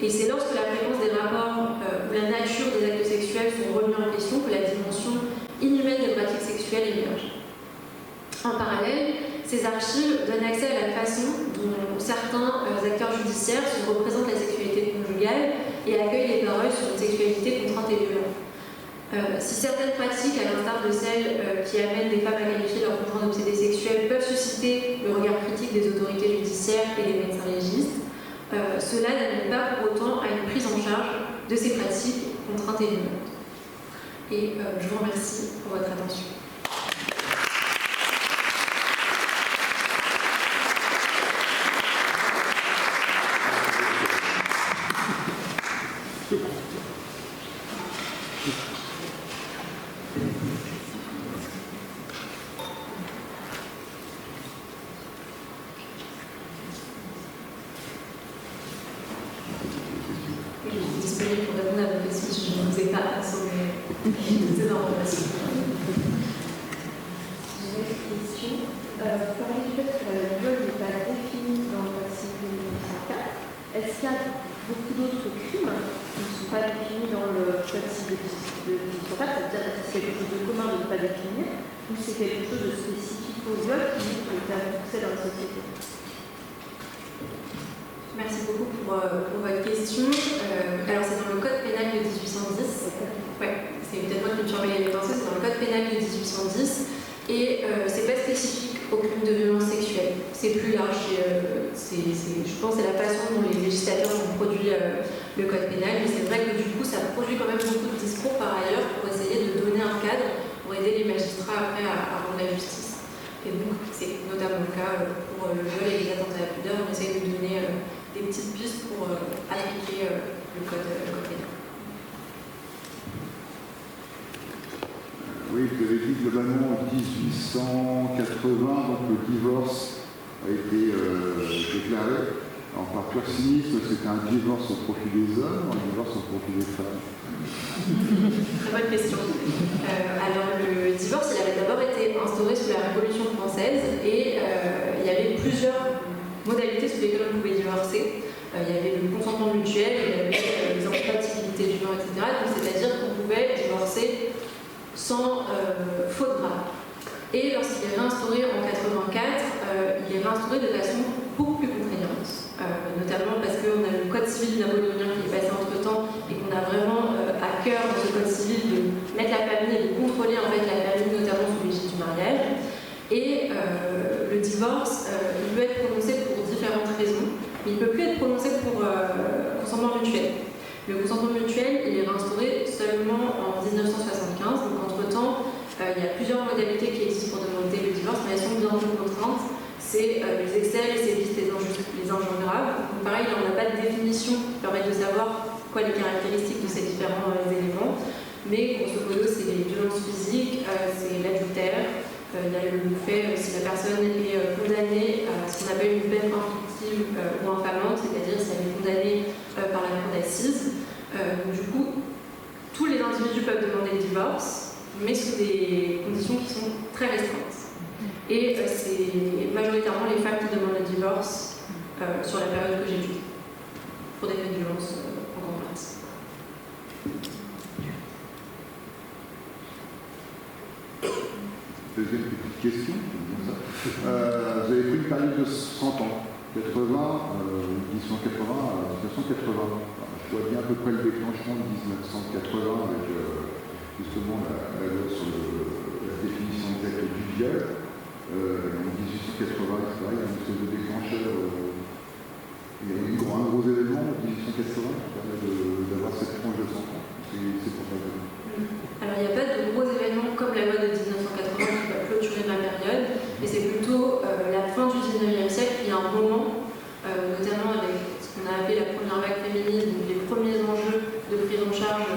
Et c'est lorsque la fréquence des rapports ou la nature des actes sexuels sont remis en question que la dimension inhumaine des pratiques sexuelles émerge. En parallèle, ces archives donnent accès à la façon dont certains acteurs judiciaires se représentent la sexualité conjugale et accueillent les paroles sur une sexualité contrainte et violente. Si certaines pratiques, à l'instar de celles qui amènent des femmes à qualifier leurs conjoints d'obsédés sexuels, peuvent susciter le regard critique des autorités judiciaires et des médecins légistes, cela n'amène pas pour autant à une prise en charge de ces pratiques contraintes et violentes. Et je vous remercie pour votre attention. Merci beaucoup pour votre question. Alors c'est dans le code pénal de 1810. Ouais, c'est peut-être moi qui me suis emmêlée les pinceaux, c'est dans le code pénal de 1810 et c'est pas spécifique au crime de violence sexuelle. C'est plus large. Je pense que c'est la façon dont les législateurs ont produit le code pénal, mais c'est vrai que du coup ça produit quand même beaucoup de discours par ailleurs pour essayer de donner un cadre pour aider les magistrats après à rendre la justice. Et donc c'est notamment le cas pour le viol et les atteintes à la pudeur, on essaye de donner des petites pistes pour appliquer le code pénal. Oui, vous avez dit globalement en 1880, donc le divorce a été déclaré. Alors, par pur cynisme, c'était un divorce au profit des hommes ou un divorce au profit des femmes? Très bonne question. Alors, le divorce, il avait d'abord été instauré sous la Révolution française et il y avait plusieurs modalités sous lesquelles on pouvait divorcer. Il y avait le consentement mutuel, il y avait les incompatibilités du genre, etc. Donc, c'est-à-dire qu'on pouvait divorcer sans faute grave. Et lorsqu'il est réinstauré en 84, il est réinstauré de façon beaucoup plus contraignante, notamment parce qu'on a le code civil napoléonien qui est passé entre-temps et qu'on a vraiment à cœur dans ce code civil de mettre la famille et de contrôler en fait la famille, notamment sous l'égide du mariage. Et le divorce, il peut être prononcé pour différentes raisons, mais il ne peut plus être prononcé pour consentement mutuel. Le consentement mutuel, il est réinstauré seulement en 1975, donc entre-temps, il y a plusieurs modalités qui existent pour demander le divorce, mais elles sont bien plus contraintes. C'est les excès, les sévices, les injures graves. Donc pareil, on n'a pas de définition qui permet de savoir quoi les caractéristiques de ces différents éléments, mais grosso modo, c'est les violences physiques, c'est l'adultère, il y a le fait si la personne est condamnée à ce qu'on appelle une peine inflictive ou infamante, c'est-à-dire si elle est condamnée par la cour d'assises. Donc du coup, tous les individus peuvent demander le divorce, mais sous des conditions qui sont très restreintes. Et c'est majoritairement les femmes qui demandent le divorce sur la période que j'ai vue, pour des faits de violence en grande partie. Deuxième petite question. Vous avez pris une période de 100 ans, 80, 1880 à 1980. Je vois bien à peu près le déclenchement de 1980 avec justement la loi sur la définition exacte du viol. En 1880, etc., il y a une espèce de déclencheur. Il y a eu un gros événement en 1880 qui permet d'avoir cette tranche de 100 ans. C'est pour ça que... Alors, il n'y a pas de gros événements comme la loi de 1980 qui va clôturer ma période, mais c'est plutôt la fin du 19e siècle. Il y a un moment, notamment avec ce qu'on a appelé la première vague féminine, donc les premiers enjeux de prise en charge,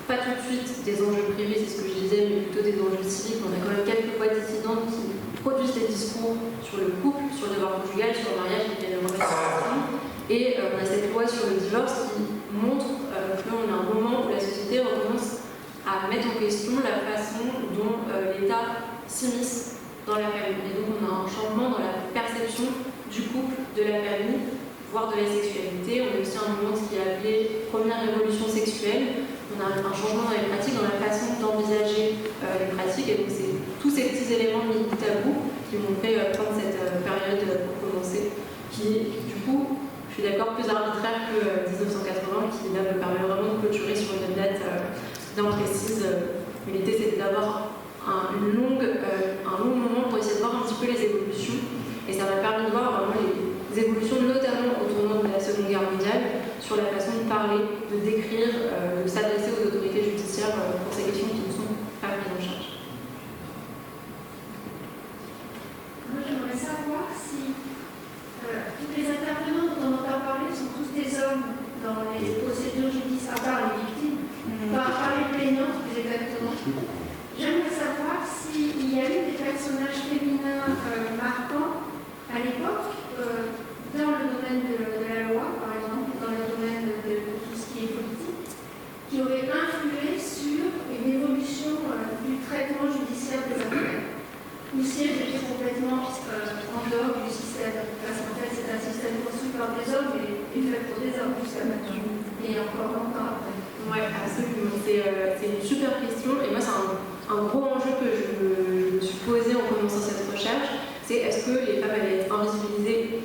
pas tout de suite des enjeux privés, c'est ce que je disais, mais plutôt des enjeux civiques. On a quand même quelques voix dissidentes qui produisent des discours sur le couple, sur le devoir conjugal, sur le mariage et les restitutions. Et on a cette loi sur le divorce qui montre qu'on a un moment où la société recommence à mettre en question la façon dont l'État s'immisce dans la famille. Et donc on a un changement dans la perception du couple, de la famille, voire de la sexualité. On a aussi un moment qui est appelé première révolution sexuelle. On a un changement dans les pratiques, dans la façon d'envisager les pratiques. Et donc c'est tous ces petits éléments mis bout à bout qui m'ont fait prendre cette période pour commencer, qui du coup, je suis d'accord, plus arbitraire que 1980, qui là me permet vraiment de clôturer sur une date bien précise. Mais l'idée c'était d'avoir un long moment pour essayer de voir un petit peu les évolutions. Et ça m'a permis de voir vraiment les évolutions, notamment au tournant de la Seconde Guerre mondiale, sur la façon de parler, de décrire, de s'adresser aux autorités judiciaires pour ces questions qui ne sont pas prises en charge. Moi, j'aimerais savoir si tous les intervenants dont on a parlé sont tous des hommes dans les procédures judiciaires, à part les victimes, à part les plaignantes, plus exactement. J'aimerais savoir s'il y a eu des personnages féminins marquants à l'époque, dans le domaine de la loi, par exemple, dans le domaine de tout ce qui est politique, qui auraient influé sur une évolution du traitement judiciaire des affaires. Ou si elles étaient complètement en dehors du système. Parce qu'en fait, c'est un système construit par des hommes et fait pour des hommes jusqu'à maintenant. Et encore longtemps après. Oui, absolument. C'est une super question. Et moi, c'est un gros enjeu que je me suis posé en commençant cette recherche. C'est est-ce que les femmes allaient être invisibilisées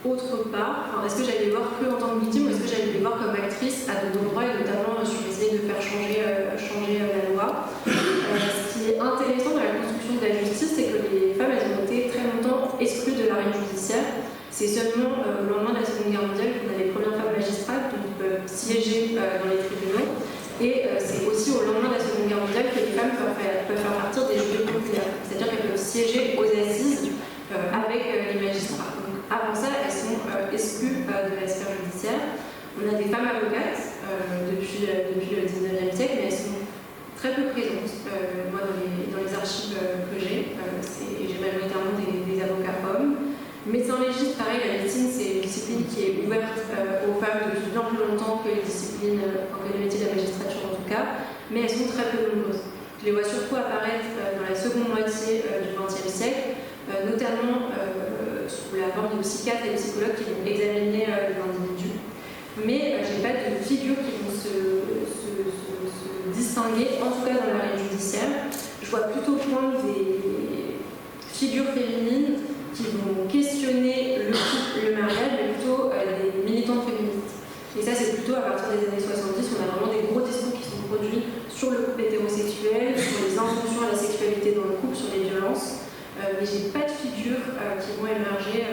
autre part, enfin, est-ce que j'allais les voir que en tant que victime ou est-ce que j'allais les voir comme actrices à de nombreux et notamment sur essayer de faire changer la loi. Ce qui est intéressant dans la construction de la justice, c'est que les femmes elles ont été très longtemps exclues de l'arène judiciaire. c'est seulement au lendemain de la Seconde Guerre mondiale qu'on a les premières femmes magistrates qui peuvent siéger dans les tribunaux. Et c'est aussi au lendemain de la Seconde Guerre mondiale que les femmes peuvent faire partir des jurys populaires. C'est-à-dire qu'elles peuvent siéger aux assises avec les magistrats. Donc, avant ça, elles sont exclues de la sphère judiciaire. On a des femmes avocates depuis le 19e siècle, mais elles sont très peu présentes. Moi, dans les archives que j'ai majoritairement des avocats hommes. Médecin légiste, pareil, la médecine, c'est une discipline qui est ouverte aux femmes depuis bien plus longtemps que les disciplines, que le métier de la magistrature en tout cas, mais elles sont très peu nombreuses. Je les vois surtout apparaître dans la seconde moitié du XXe siècle, notamment sous la forme de psychiatres et de psychologues qui vont examiner l'individu. Mais je n'ai pas de figures qui vont se distinguer, en tout cas dans l'arène judiciaire. Je vois plutôt poindre des figures féminines qui vont questionner le couple, le mariage, mais plutôt des militantes féministes. Et ça, c'est plutôt à partir des années 70, on a vraiment des gros discours qui sont produits sur le couple hétérosexuel, sur les injonctions à la sexualité dans le couple, sur les violences. Mais j'ai pas de figures qui vont émerger.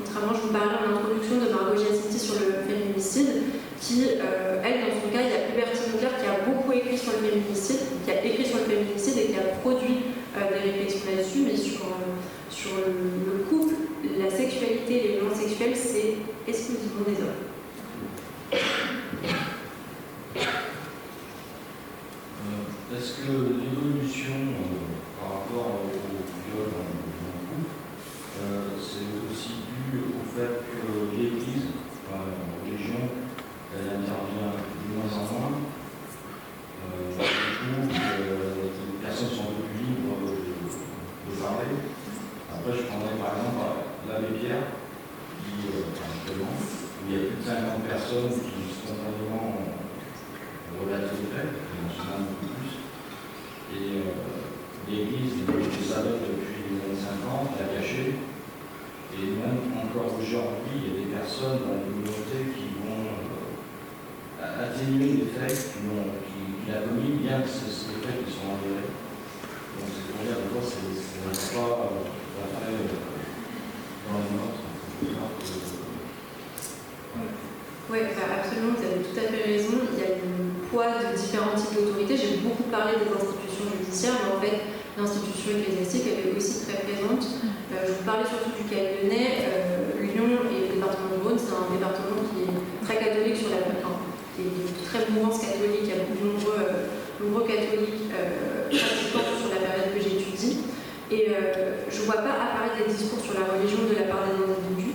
Contrairement, je vous parlais en introduction de Margot Giacinti sur le féminicide, qui, elle, dans son cas, il y a Hubertine Auclair qui a beaucoup écrit sur le féminicide, qui a écrit sur le féminicide et qui a produit des réflexions là-dessus, mais sur le couple, la sexualité, les violences sexuelles, c'est exclusivement des hommes. Est-ce que l'évolution par rapport au viol dans le couple, c'est aussi dû au fait que l'Église, la religion, elle intervient de moins en moins? Du coup, les personnes sont un peu plus libres de parler. Après, je prendrais par exemple l'abbé Pierre, qui, actuellement, il y a plus de 50 personnes qui spontanément relatent les faits, qui en sont un peu plus. Et l'Église, je savais depuis les années 50, l'a caché. Et même encore aujourd'hui, il y a des personnes dans la communauté qui vont atténuer les faits qu'il a commis, bien que c'est des faits qui sont avérés. Donc c'est pour dire que des fois, c'est pas après dans les notes. Oui, absolument, vous avez tout à fait raison. Il y a le poids de différents types d'autorités. J'ai beaucoup parlé des institutions judiciaires, mais en fait, l'institution ecclésiastique, elle est aussi très présente. Je vous parlais surtout du cas lyonnais. Lyon et le département de Rhône, c'est un département qui est très catholique sur la plateforme. Il y a une très mouvance catholique, il y a beaucoup de nombreux catholiques pratiquants sur la période que j'étudie. Et je ne vois pas apparaître des discours sur la religion de la part des individus,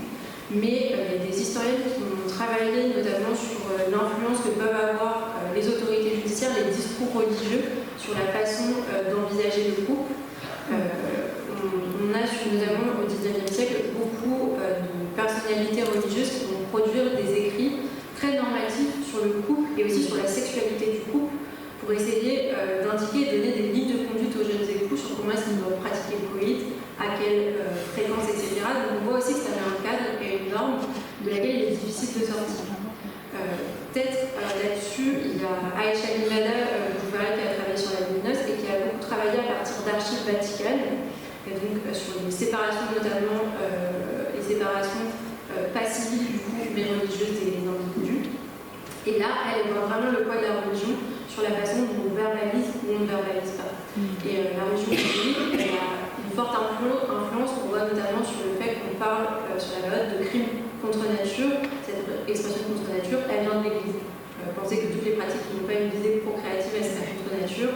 mais il y a des historiens qui ont travaillé notamment sur l'influence que peuvent avoir les autorités judiciaires, les discours religieux sur la façon d'envisager le couple. On a notamment au XIXe siècle beaucoup de personnalités religieuses qui vont produire des écrits très normatifs sur le couple et aussi sur la sexualité du couple pour essayer d'indiquer et donner des lignes de conduite aux jeunes époux sur comment est-ce qu'ils doivent pratiquer le coït, à quelle fréquence, etc. Donc on voit aussi que ça met un cadre et une norme de laquelle il est difficile de sortir. Peut-être là-dessus, il y a Aïcha Limada, qui a travaillé sur la lumineuse et qui a beaucoup travaillé à partir d'archives vaticanes, et donc sur les séparations notamment, les séparations pas civiles du coup, mais religieuses des individus. Et là, elle voit vraiment le poids de la religion sur la façon dont on verbalise ou on ne verbalise pas. Et la religion catholique, elle a une forte influence qu'on voit notamment sur le fait qu'on parle sur la période de crimes contre nature. Cette expression contre nature, elle vient de l'Église. Pensez que toutes les pratiques qui n'ont pas une visée procréative, elles sont contre nature,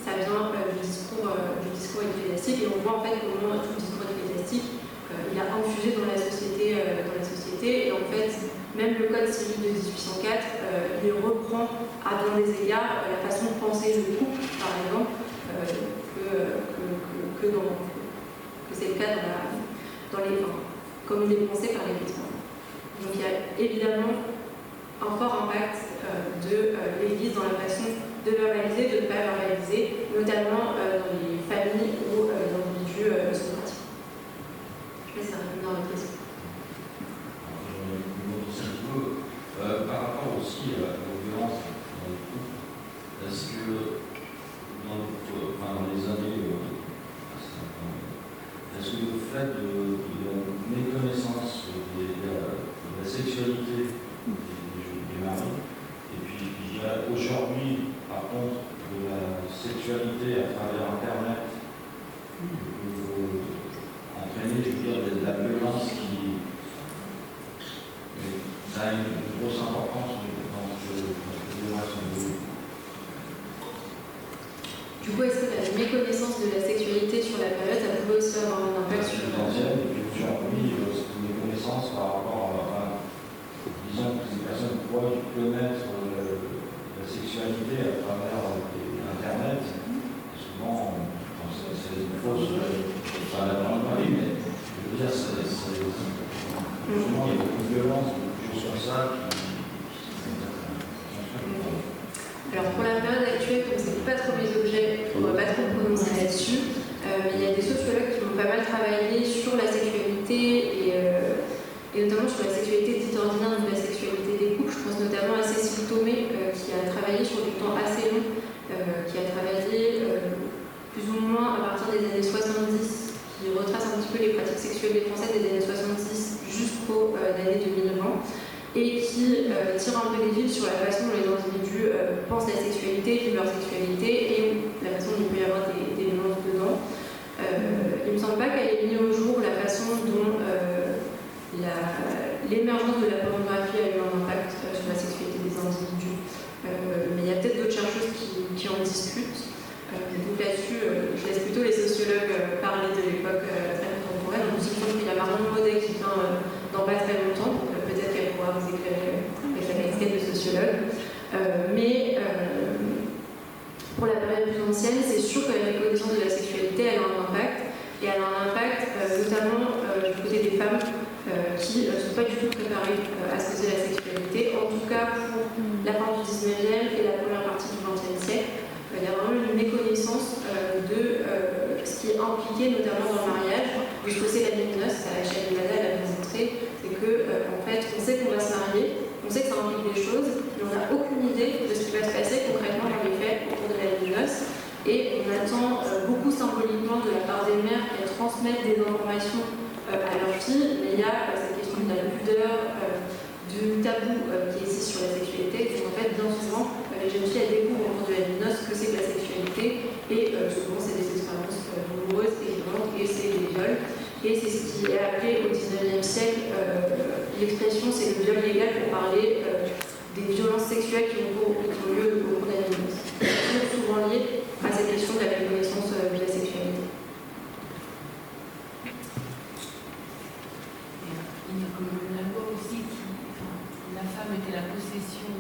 ça vient du discours ecclésiastique. Et on voit en fait comment tout le discours ecclésiastique, il a infusé dans la société. Et en fait, même le code civil de 1804, il reprend à bien des égards la façon de penser le couple, par exemple, que c'est le cas dans les comme il est pensé par l'Église. Donc il y a évidemment un fort impact de l'Église dans la façon de verbaliser, de ne pas verbaliser, notamment dans les familles où les individus sont pratiqués. Je vais essayer de répondre à votre question. Par rapport aussi aux violences dans le couple, est-ce que dans les années, est-ce que le fait de la méconnaissance des méconnaissance de la sexualité sur la période, ça pouvait aussi avoir un impact sur... Et puis aujourd'hui, c'est une méconnaissance par rapport à, disons que ces personnes pourraient connaître la sexualité à travers Internet. Souvent, c'est une fausse, enfin, la parler, mais je veux dire, souvent, il y a beaucoup de violence, beaucoup de choses comme ça Alors pour la période actuelle, comme c'est pas trop mes objets, on ne va pas trop me prononcer là-dessus, mais il y a des sociologues qui ont pas mal travaillé sur la sexualité et notamment sur la sexualité dite ordinaire de la sexualité des couples. Je pense notamment à Cécile Thomé qui a travaillé sur du temps assez long, qui a travaillé plus ou moins à partir des années 70, qui retrace un petit peu les pratiques sexuelles des Français des années 70 jusqu'aux années 2020. Et qui tire un peu les fils sur la façon dont les individus pensent la sexualité, vivent leur sexualité et la façon dont il peut y avoir des violences dedans. Il ne me semble pas qu'elle ait mis au jour la façon dont l'émergence de la pornographie a eu un impact sur la sexualité des individus. Mais il y a peut-être d'autres chercheuses qui en discutent. Donc là-dessus, je laisse plutôt les sociologues parler de l'époque très contemporaine. Donc, je pense qu'il y a Marion Maudet qui vient dans pas très longtemps. Donc, peut-être qu'elle pourra vous éclairer avec la casquette de sociologue. Mais pour la période plus ancienne, c'est sûr que la méconnaissance de la sexualité, elle a un impact. Et elle a un impact notamment du côté des femmes qui ne sont pas du tout préparées à ce que c'est la sexualité. En tout cas, pour la fin du 19e et la première partie du 20e siècle. Il y a vraiment une méconnaissance de ce qui est impliqué notamment dans le mariage, de ce que c'est la vie de noces. Chahine Bada l'a démontré, c'est que en fait, on sait qu'on va se marier, on sait que ça implique des choses, mais on n'a aucune idée de ce qui va se passer concrètement dans les faits au cours de la vie de noces. Et on attend beaucoup symboliquement de la part des mères qu'elles transmettent des informations à leurs filles, mais il y a cette question de la pudeur, du tabou qui existe sur la sexualité. Donc en fait, bien souvent, les jeunes filles elles découvrent au cours de la vie de noces ce que c'est que la sexualité, et souvent c'est des expériences douloureuses et violentes, et c'est des viols. Et c'est ce qui est appelé au 19e siècle, l'expression c'est le viol légal pour parler des violences sexuelles qui ont lieu au cours de la vie de noces. C'est souvent lié à cette question de la méconnaissance de la sexualité. Il y a comme la loi aussi qui, la femme était la possession.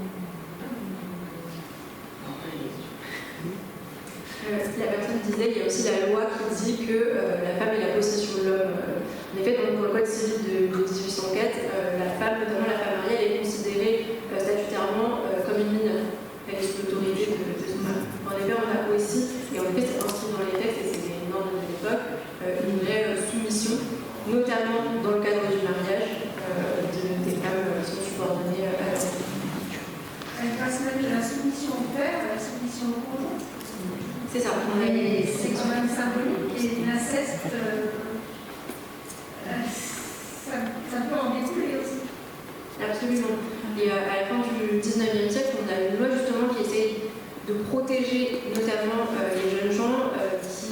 La personne disait qu'il y a aussi la loi qui dit que la femme est la possession de l'homme. En effet, dans le code civil de 1804, la femme, notamment la femme mariée, elle est considérée statutairement comme une mineure. Elle est sous l'autorité de son mari. En effet, on a aussi, et en effet c'est inscrit dans les textes et c'est des normes de l'époque, une vraie soumission, notamment dans le cadre du mariage, des femmes qui sont subordonnées à la femme. Elle passe même de la soumission au père à la soumission au conjoint. C'est ça. C'est quand même symbolique et l'inceste, ça peut en découler aussi. Absolument. Et à la fin du 19e siècle, on a une loi justement qui essaye de protéger notamment les jeunes gens,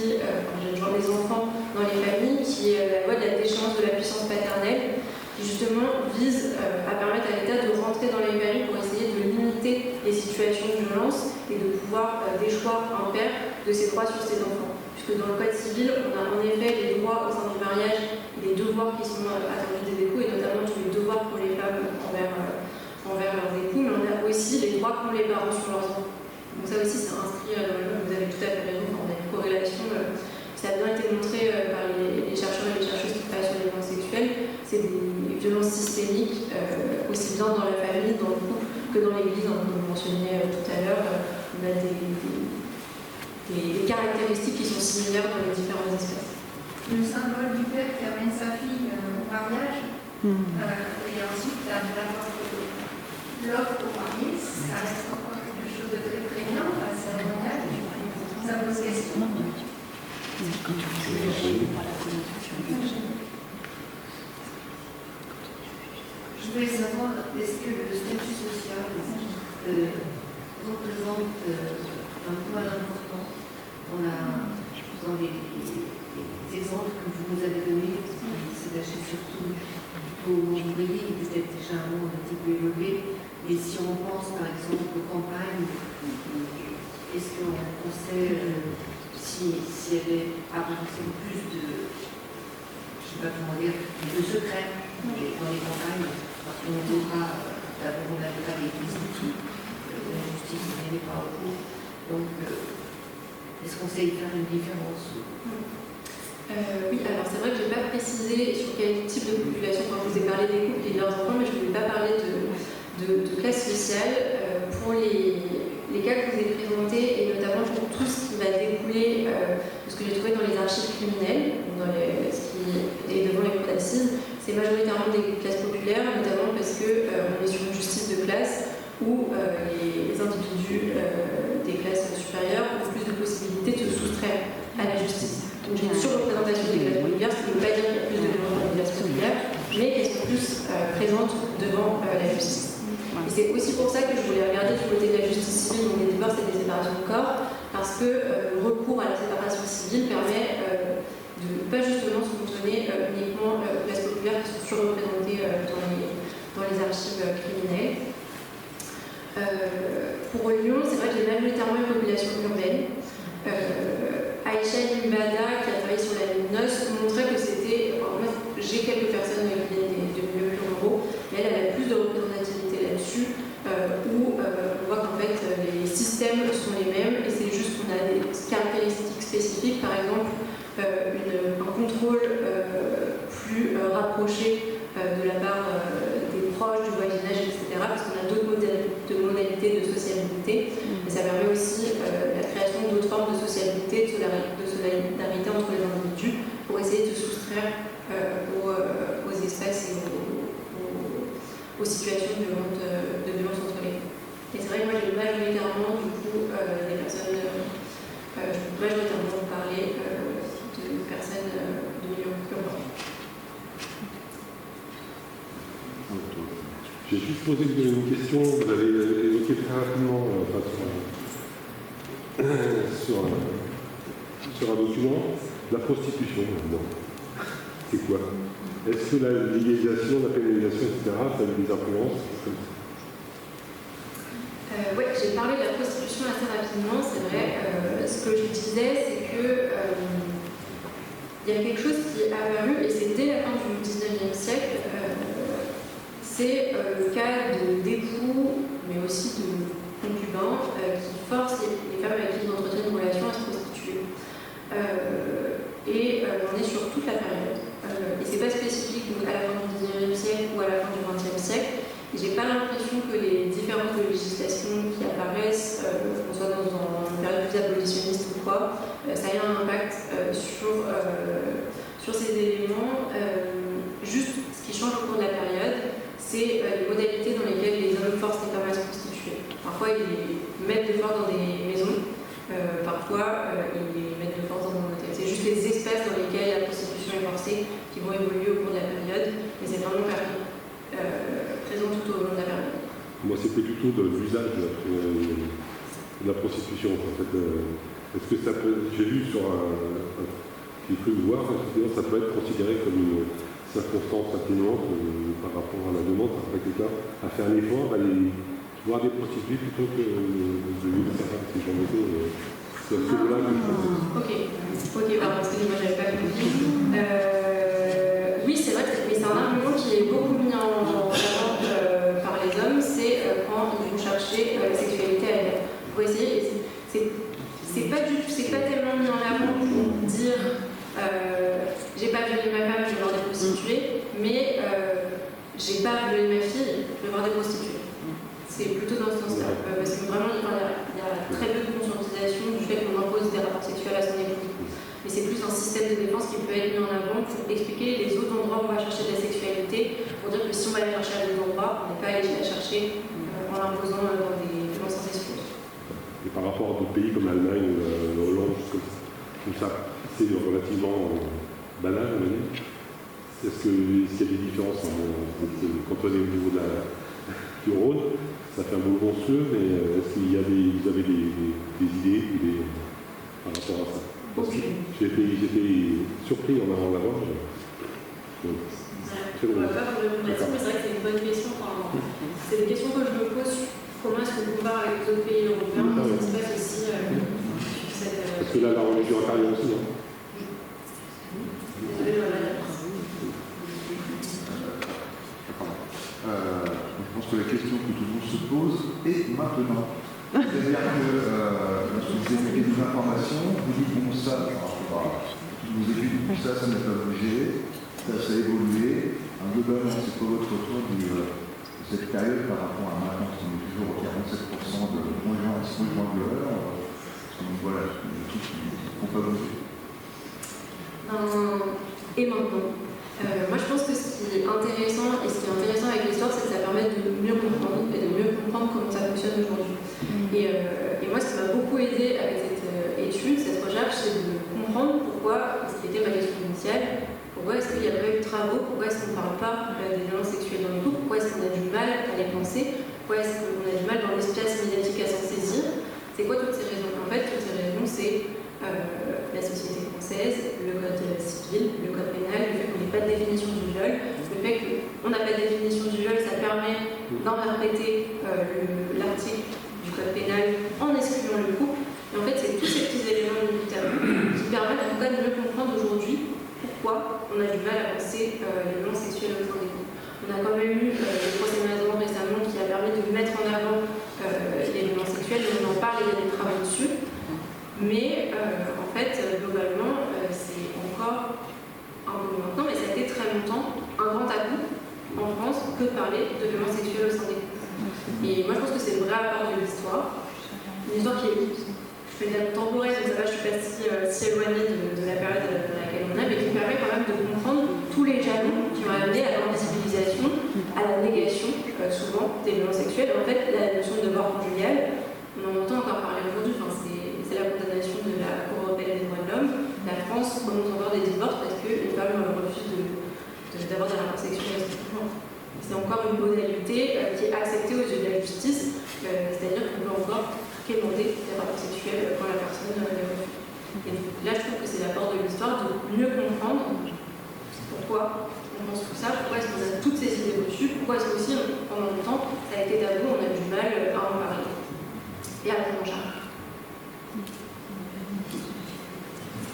les enfants dans les familles, qui est la loi de la déchéance de la puissance paternelle, qui justement vise à permettre à l'État de rentrer dans les familles pour essayer de limiter les situations de violence et de pouvoir déchoir un père de ses droits sur ses enfants. Puisque dans le code civil, on a en effet les droits au sein du mariage, les devoirs qui sont attendus des époux, et notamment tous les devoirs pour les femmes envers leurs époux, mais on a aussi les droits qu'ont les parents sur leurs enfants. Donc ça aussi, c'est inscrit dans le loi, vous avez tout à fait raison, on a une corrélation, ça a bien été montré par les chercheurs et les chercheuses qui travaillent sur les violences sexuelles, c'est des violences systémiques, aussi bien dans la famille, dans le couple, que dans l'église, comme vous mentionniez tout à l'heure, on a des caractéristiques qui sont similaires dans les différentes espèces. Le symbole du père qui amène sa fille au mariage, et ensuite l'offre au marié, ça reste encore quelque chose de très prégnant, cérémonial, ça pose question. Je voulais savoir, est-ce que le statut social représente un point important dans les exemples que vous nous avez donnés, c'est d'acheter surtout au ouvrier, peut-être déjà un monde un petit peu élevé, et si on pense par exemple aux campagnes, est-ce qu'on sait si elle est à plus de, je sais pas comment dire, de secret dans les campagnes, on aura d'abord les outils de la justice, on n'est pas au cours. Donc, est-ce qu'on sait y faire une différence? Oui, alors c'est vrai que je n'ai pas précisé sur quel type de population, quand je vous ai parlé des couples et de leurs enfants, mais je ne voulais pas parler de classe sociale. Pour les cas que vous avez présentés, et notamment pour tout ce qui va découler de ce que j'ai trouvé dans les archives criminelles, ce qui est devant les cours d'assises, c'est majoritairement des classes populaires, notamment parce qu'on est sur une justice de classe où les individus des classes supérieures ont plus de possibilités de se soustraire à la justice. Donc j'ai une surreprésentation des classes populaires, ce qui ne veut pas dire qu'il y a plus de demandes dans les classes populaires, mais qu'elles sont plus présentes devant la justice. Et c'est aussi pour ça que je voulais regarder du côté de la justice civile, donc des divorces et des séparations de corps, parce que le recours à la séparation civile permet de ne pas justement se fonctionner uniquement aux classes populaires qui sont surreprésentées dans les archives criminelles. Pour Lyon, c'est vrai que j'ai majoritairement une population urbaine. Aïcha Limbada, qui a travaillé sur la ligne NOS, montrait que c'était. Moi, j'ai quelques personnes qui viennent de milieux plus ruraux, mais elle a plus de représentativité là-dessus, où on voit qu'en fait les systèmes sont les mêmes, et c'est juste qu'on a des caractéristiques spécifiques, par exemple un contrôle plus rapproché de la part des proches, du voisinage, etc., parce qu'on a d'autres modalités de sociabilité, et ça permet aussi la création d'autres formes de sociabilité, de solidarité entre les individus, pour essayer de se soustraire aux espèces et aux situations de violence entre les femmes. Et c'est vrai que moi j'ai majoritairement du coup des personnes, je peux majoritairement vous parler de personnes de milieu urbain. J'ai juste posé une question, vous avez évoqué très rapidement sur un document, la prostitution. C'est quoi? Est-ce que la légalisation, la pénalisation, etc., ça a eu des influences? Oui, j'ai parlé de la prostitution assez rapidement, c'est vrai. Ce que je disais, c'est que il y a quelque chose qui est apparu, et c'est dès la fin du 19e siècle, c'est le cas d'époux, mais aussi de concubins, qui forcent les femmes avec qui ils entretiennent une relation à se prostituer. Et on est sur toute la période. Et c'est pas spécifique donc, à la fin du 19e siècle ou à la fin du 20e siècle. Et j'ai pas l'impression que les différences de législation qui apparaissent, qu'on soit dans une période plus abolitionniste ou quoi, ça ait un impact sur ces éléments. Juste, ce qui change au cours de la période, c'est les modalités dans lesquelles les hommes forcent les femmes à se prostituer. Parfois, ils les mettent de force dans des maisons, parfois, ils les mettent de force dans un hôtel. C'est juste les espèces dans lesquelles la prostitution est forcée qui vont évoluer au cours de la période, mais c'est vraiment présent tout au long de la période. Moi, c'était plutôt de l'usage de la prostitution. En fait, est-ce que ça peut. J'ai lu sur j'ai cru le voir, ça peut être considéré comme une circonstance atténuante par rapport à la demande, après quelqu'un a fait un effort d'aller voir des prostituées plutôt que de vivre sa femme, si j'en étais. C'est à ce niveau-là que je pense. Ok, pardon, excusez-moi, j'avais pas compris. Oui, c'est vrai, mais c'est un argument qui est beaucoup mis en avant par les hommes, c'est quand ils vont chercher la sexualité à elle. Pour essayer, c'est pas tellement mis en avant pour dire j'ai pas violé ma femme, je vais voir des prostituées, mais j'ai pas violé ma fille, je vais voir des prostituées. C'est plutôt dans ce sens-là, parce que vraiment il y a très peu de conscientisation du fait qu'on impose des rapports sexuels à son épouse. Mais c'est plus un système de défense qui peut être mis en avant pour expliquer les autres endroits où on va chercher de la sexualité, pour dire que si on va la chercher à des endroits, on n'est pas allé la chercher en l'imposant dans des violences incestueuses. Et par rapport à d'autres pays comme l'Allemagne ou la Hollande, comme ça, c'est relativement banal, on va dire. Est-ce qu'il y a des différences quand on est au niveau du Rhône? Ça fait un beau monstrueux, mais est-ce qu'il y a vous avez des idées par rapport à ça? Parce que j'ai été surpris en allant la voir. On ne va pas vous répondre là-dessus, mais c'est vrai que c'est une bonne question. C'est des questions que je me pose. Comment est-ce qu'on compare avec les autres pays européens? Ça se passe aussi. Parce que là, la religion intervient aussi, non? Je pense que la question que tout le monde se pose est maintenant. C'est-à-dire que lorsque vous écoutez des informations, vous dites bon ça, vous écoutez tout ça, ça n'a pas bougé, ça a évolué. Globalement, c'est pas votre retour de cette période par rapport à maintenant, parce qu'on est toujours au 47% de conjoints et conjoints violeurs. Donc voilà, des trucs qui n'ont pas bougé. Et maintenant, moi je pense que ce qui est intéressant avec l'histoire, c'est que ça permet de mieux comprendre et de mieux comprendre comment ça fonctionne aujourd'hui. Et moi, ce qui m'a beaucoup aidé avec cette étude, cette recherche, c'est de comprendre pourquoi, ce qui était ma question initiale, pourquoi est-ce qu'il n'y a pas eu de travaux, pourquoi est-ce qu'on ne parle pas des violences sexuelles dans les couples, pourquoi est-ce qu'on a du mal à les penser, pourquoi est-ce qu'on a du mal dans l'espace médiatique à s'en saisir. C'est quoi toutes ces raisons? En fait, toutes ces raisons, c'est la société française, le code civil, le code pénal, le fait qu'on n'ait pas de définition du viol, le fait qu'on n'a pas de définition du viol, ça permet d'interpréter l'article du code pénal en excluant le couple. Et en fait, c'est tous ces petits éléments militaires qui permettent en tout cas de mieux comprendre aujourd'hui pourquoi on a du mal à penser les violences sexuelles au sein des couples. On a quand même eu le procès Mazan récemment qui a permis de mettre en avant les violences sexuelles, on en parle, il y a des travaux dessus. Mais en fait, globalement, c'est encore un peu maintenant, mais ça a été très longtemps un grand tabou en France que de parler de violences sexuelles au sein des couples. Et moi, je pense que c'est le vrai apport de l'histoire. Une histoire qui est, je peux dire, temporaire, donc ça va, je suis pas si éloignée de la période dans laquelle on est, mais qui permet quand même de comprendre tous les jalons qui ont amené à l'invisibilisation, à la négation, souvent, des violences sexuelles. En fait, la notion de mort conjugale, on en entend encore parler aujourd'hui, c'est la condamnation de la Cour européenne des droits de l'homme. La France prononce encore des divorces parce qu'une femme refuse d'avoir des rapports sexuels avec son conjoint. C'est encore une modalité qui est acceptée aux yeux de la justice, c'est-à-dire qu'on peut encore quémander des rapports sexuels quand la personne les refuse. Et donc, là, je trouve que c'est l'apport de l'histoire de mieux comprendre pourquoi on pense tout ça, pourquoi est-ce qu'on a toutes ces idées reçues, pourquoi est-ce qu'aussi, pendant longtemps, ça a été tabou, on a du mal à en parler et à prendre en charge.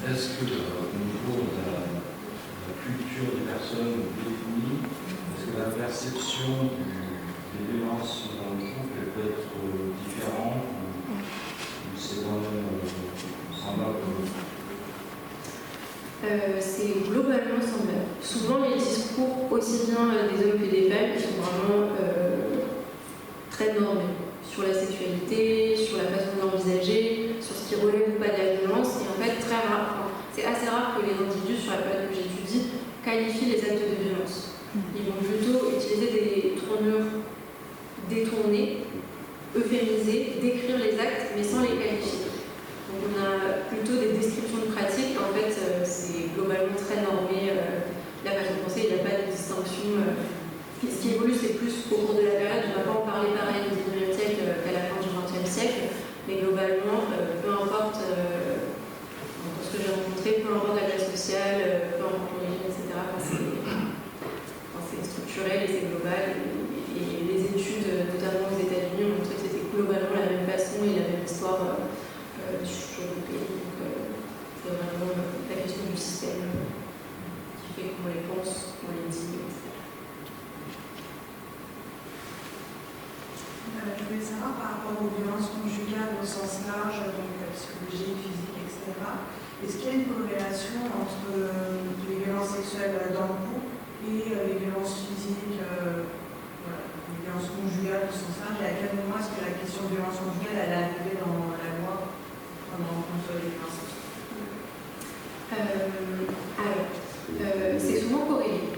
Est-ce que au niveau de la culture des personnes définies, est-ce que la perception des violences dans le couple peut être différente ou c'est quand même semblable? C'est globalement semblable. Souvent, les discours, aussi bien des hommes que des femmes, sont vraiment très normés sur la sexualité, sur la façon d'envisager, sur ce qui relève ou pas de la violence. Et en fait, très rare, c'est assez rare que les individus, sur la période que j'étudie, qualifient les actes de violence. Ils vont plutôt utiliser des tournures détournées, euphémisées, décrire les actes, mais sans les qualifier. Donc on a plutôt des descriptions de pratiques. En fait, c'est globalement très normé. La façon de penser, il n'y a pas de distinction. Ce qui évolue, c'est plus au cours de la période. On ne va pas en parler pareil au XIXe siècle qu'à la fin du XXe siècle. Mais globalement, peu importe ce que j'ai rencontré, peu importe la classe sociale, peu importe l'origine, etc. C'est structurel et c'est global. Et les études, notamment aux États-Unis, ont montré que c'était globalement la même façon et la même histoire sur le pays. Donc, c'est vraiment la question du système qui fait qu'on les pense, qu'on les dit, etc. Je voulais savoir par rapport aux violences conjugales au sens large, donc psychologique, physique, etc. Est-ce qu'il y a une corrélation entre les violences sexuelles dans le couple et les violences physiques, les violences conjugales au sens large? Et à quel moment est-ce que la question de violence conjugale elle est arrivée dans la loi contre les violences sexuelles? C'est souvent corrélé.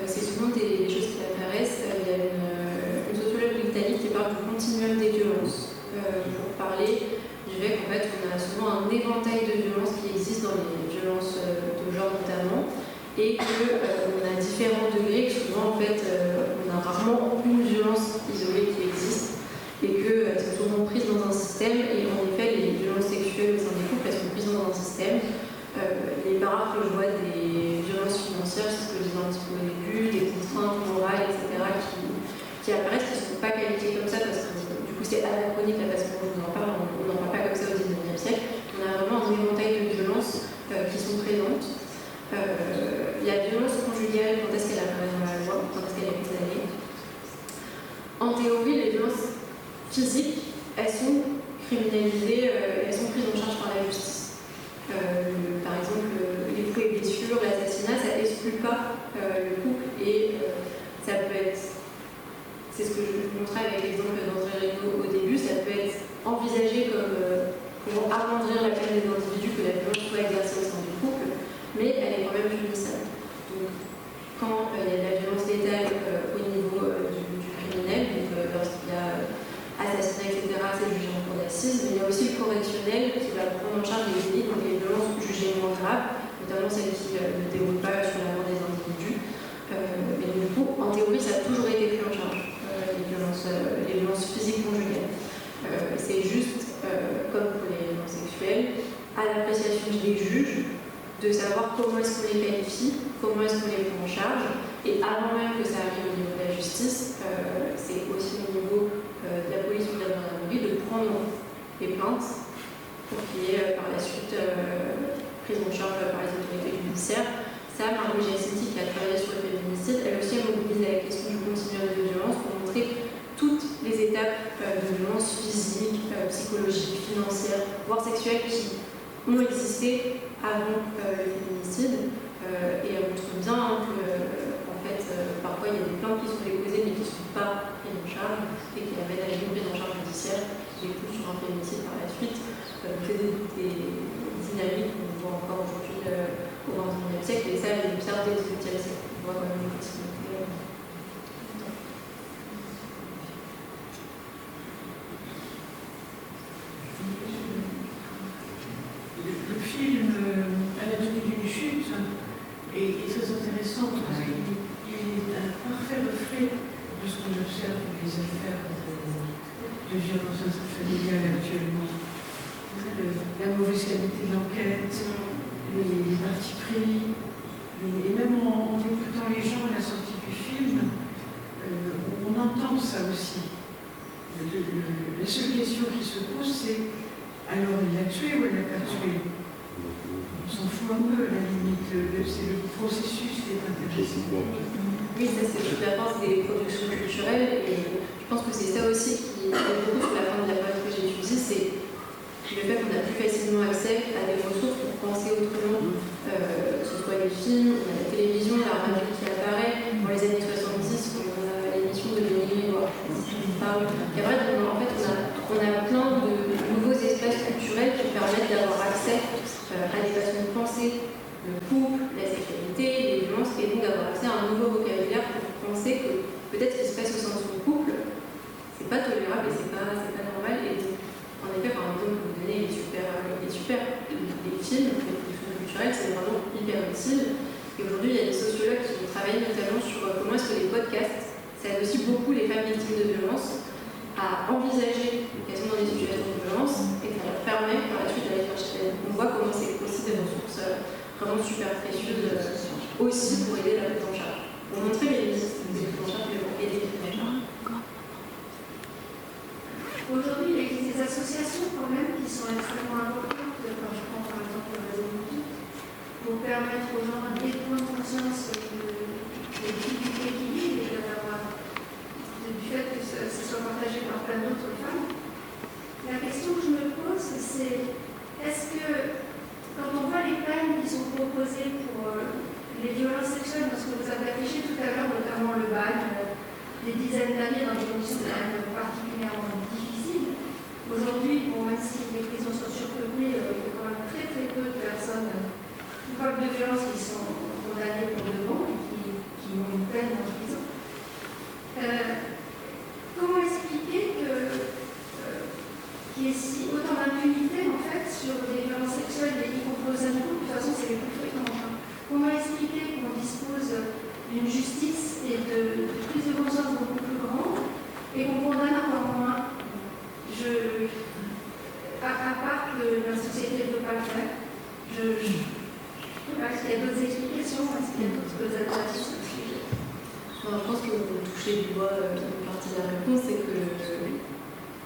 C'est souvent des choses qui apparaissent. Il y a une sociologue britannique qui parle du continuum des violences pour parler du fait qu'en fait on a souvent un éventail de violences qui existent dans les violences de genre notamment et qu'on a différents degrés, que souvent en fait on a rarement une violence isolée qui existe et qu'elles sont souvent prises dans un système et en effet les violences sexuelles au sein des couples elles sont prises dans un système. Les paraphes que je vois des violences financières, c'est ce que je disais un petit peu au début, des contraintes morales, etc. qui apparaissent, qui ne sont pas qualifiées comme ça parce que du coup c'est anachronique la façon dont on en parle pas comme ça au XIXe siècle. On on a vraiment un éventail de violences qui sont présentes. La violence conjugale, quand est-ce qu'elle apparaît dans la loi, quand est-ce qu'elle est condamnée. En théorie, les violences physiques, elles sont criminalisées, elles sont prises en charge par la justice. Par exemple, les coups et blessures, l'assassinat, ça n'exclut pas le couple et ça peut être, c'est ce que je montrais avec l'exemple d'André Reynaud au début, ça peut être envisagé comme pour amoindrir la peine des individus que la violence soit exercée au sein du couple, mais elle est quand même punissable. Donc, quand il y a de la violence létale au niveau du criminel, donc lorsqu'il y a assassinat, etc., c'est jugé en cour d'assises, mais il y a aussi le correctionnel qui va prendre en charge les délits, donc les violences jugées moins graves, notamment celles qui ne déroulent pas sur la mort des individus. Mais du coup, en théorie, ça a toujours été pris en charge, les violences physiques conjugales. C'est juste, comme pour les violences sexuelles, à l'appréciation des juges de savoir comment est-ce qu'on les qualifie, comment est-ce qu'on les prend en charge, et avant même que ça arrive au niveau de la justice, c'est aussi au niveau de la police ou de la gendarmerie de prendre les plaintes pour qu'il y ait par la suite prise en charge par les autorités judiciaires. Ça, Marie Jacinthy, qui a travaillé sur le féminicide, elle aussi a mobilisé la question du continuum de violence pour montrer toutes les étapes de violence physique, psychologique, financière, voire sexuelle qui ont existé avant le féminicide. Et elle montre bien que, en fait, parfois il y a des plaintes qui sont déposées mais qui ne sont pas prises en charge et qui amènent à une prise en charge judiciaire qui est plus sur un féminicide par la suite. C'est des dynamiques qu'on voit encore aujourd'hui au XXIe siècle, et ça, on observe dès le XVIIIe siècle. On voit quand même une continuité. Le film Anatomie d'une chute est très intéressant parce qu'il est un parfait reflet de ce qu'on observe dans les affaires de violence intrafamiliale actuellement. La mauvaise qualité de l'enquête, les partis pris, et même en écoutant les gens à la sortie du film, on entend ça aussi. La seule question qui se pose, c'est alors il l'a tué ou elle l'a pas tué? On s'en fout un peu à la limite, c'est le processus qui est intéressant. Oui, ça c'est toute la force des productions culturelles, et je pense que c'est ça aussi qui aide beaucoup sur la fin de la période que j'ai étudiée, c'est le fait qu'on a plus facilement accès à des ressources pour penser autrement, que ce soit les films, on a la télévision, la radio qui apparaît. Dans les années 70, on a l'émission de Denis Grégoire qui parle. Et en fait, on a plein de nouveaux espaces culturels qui permettent d'avoir accès à des façons de penser le couple, la sexualité, les violences, et donc d'avoir accès à un nouveau vocabulaire pour penser que peut-être ce qui se passe au sein de son couple, c'est pas tolérable et c'est pas normal. Et donc, en effet, par exemple, vous donnez les super. Les films, les productions culturelles, c'est vraiment hyper utile. Et aujourd'hui, il y a des sociologues qui ont travaillé notamment sur comment est-ce que les podcasts, ça aide aussi beaucoup les femmes victimes de violences à envisager qu'elles sont dans des situations de violence et ça leur permet par la suite d'aller chercher l'aide. On voit comment c'est aussi des ressources vraiment super précieuses aussi pour aider la prise en charge. Pour montrer les limites des prises en charge et pour aider les prises en charge. Aujourd'hui, il existe des associations quand même qui sont extrêmement importantes, quand je prends par exemple le réseau Moutons, pour permettre aux gens de prendre conscience des difficultés qu'ils vivent et du fait que ça soit partagé par plein d'autres femmes. La question que je me pose, c'est est-ce que quand on voit les peines qui sont proposées pour les violences sexuelles, parce que vous avez affiché tout à l'heure notamment le bail, des dizaines d'années dans des conditions particulièrement difficiles. Aujourd'hui, bon, même si les prisons sont surpeuplées, il y a quand même très très peu de personnes coupables de violences qui sont condamnées pour de bon et qui ont une peine en prison. Comment expliquer qu'il y ait autant d'impunité en fait sur des violences sexuelles et y compris aux adultes? De toute façon, c'est les plus fréquents. Comment expliquer qu'on dispose d'une justice et de prise de conscience beaucoup plus grande et qu'on condamne encore moins, à part que la société ne peut pas le faire? Est-ce qu'il y a d'autres explications? Est-ce qu'il y a d'autres alternatives? Je pense que vous touchez du doigt une partie de la réponse, c'est que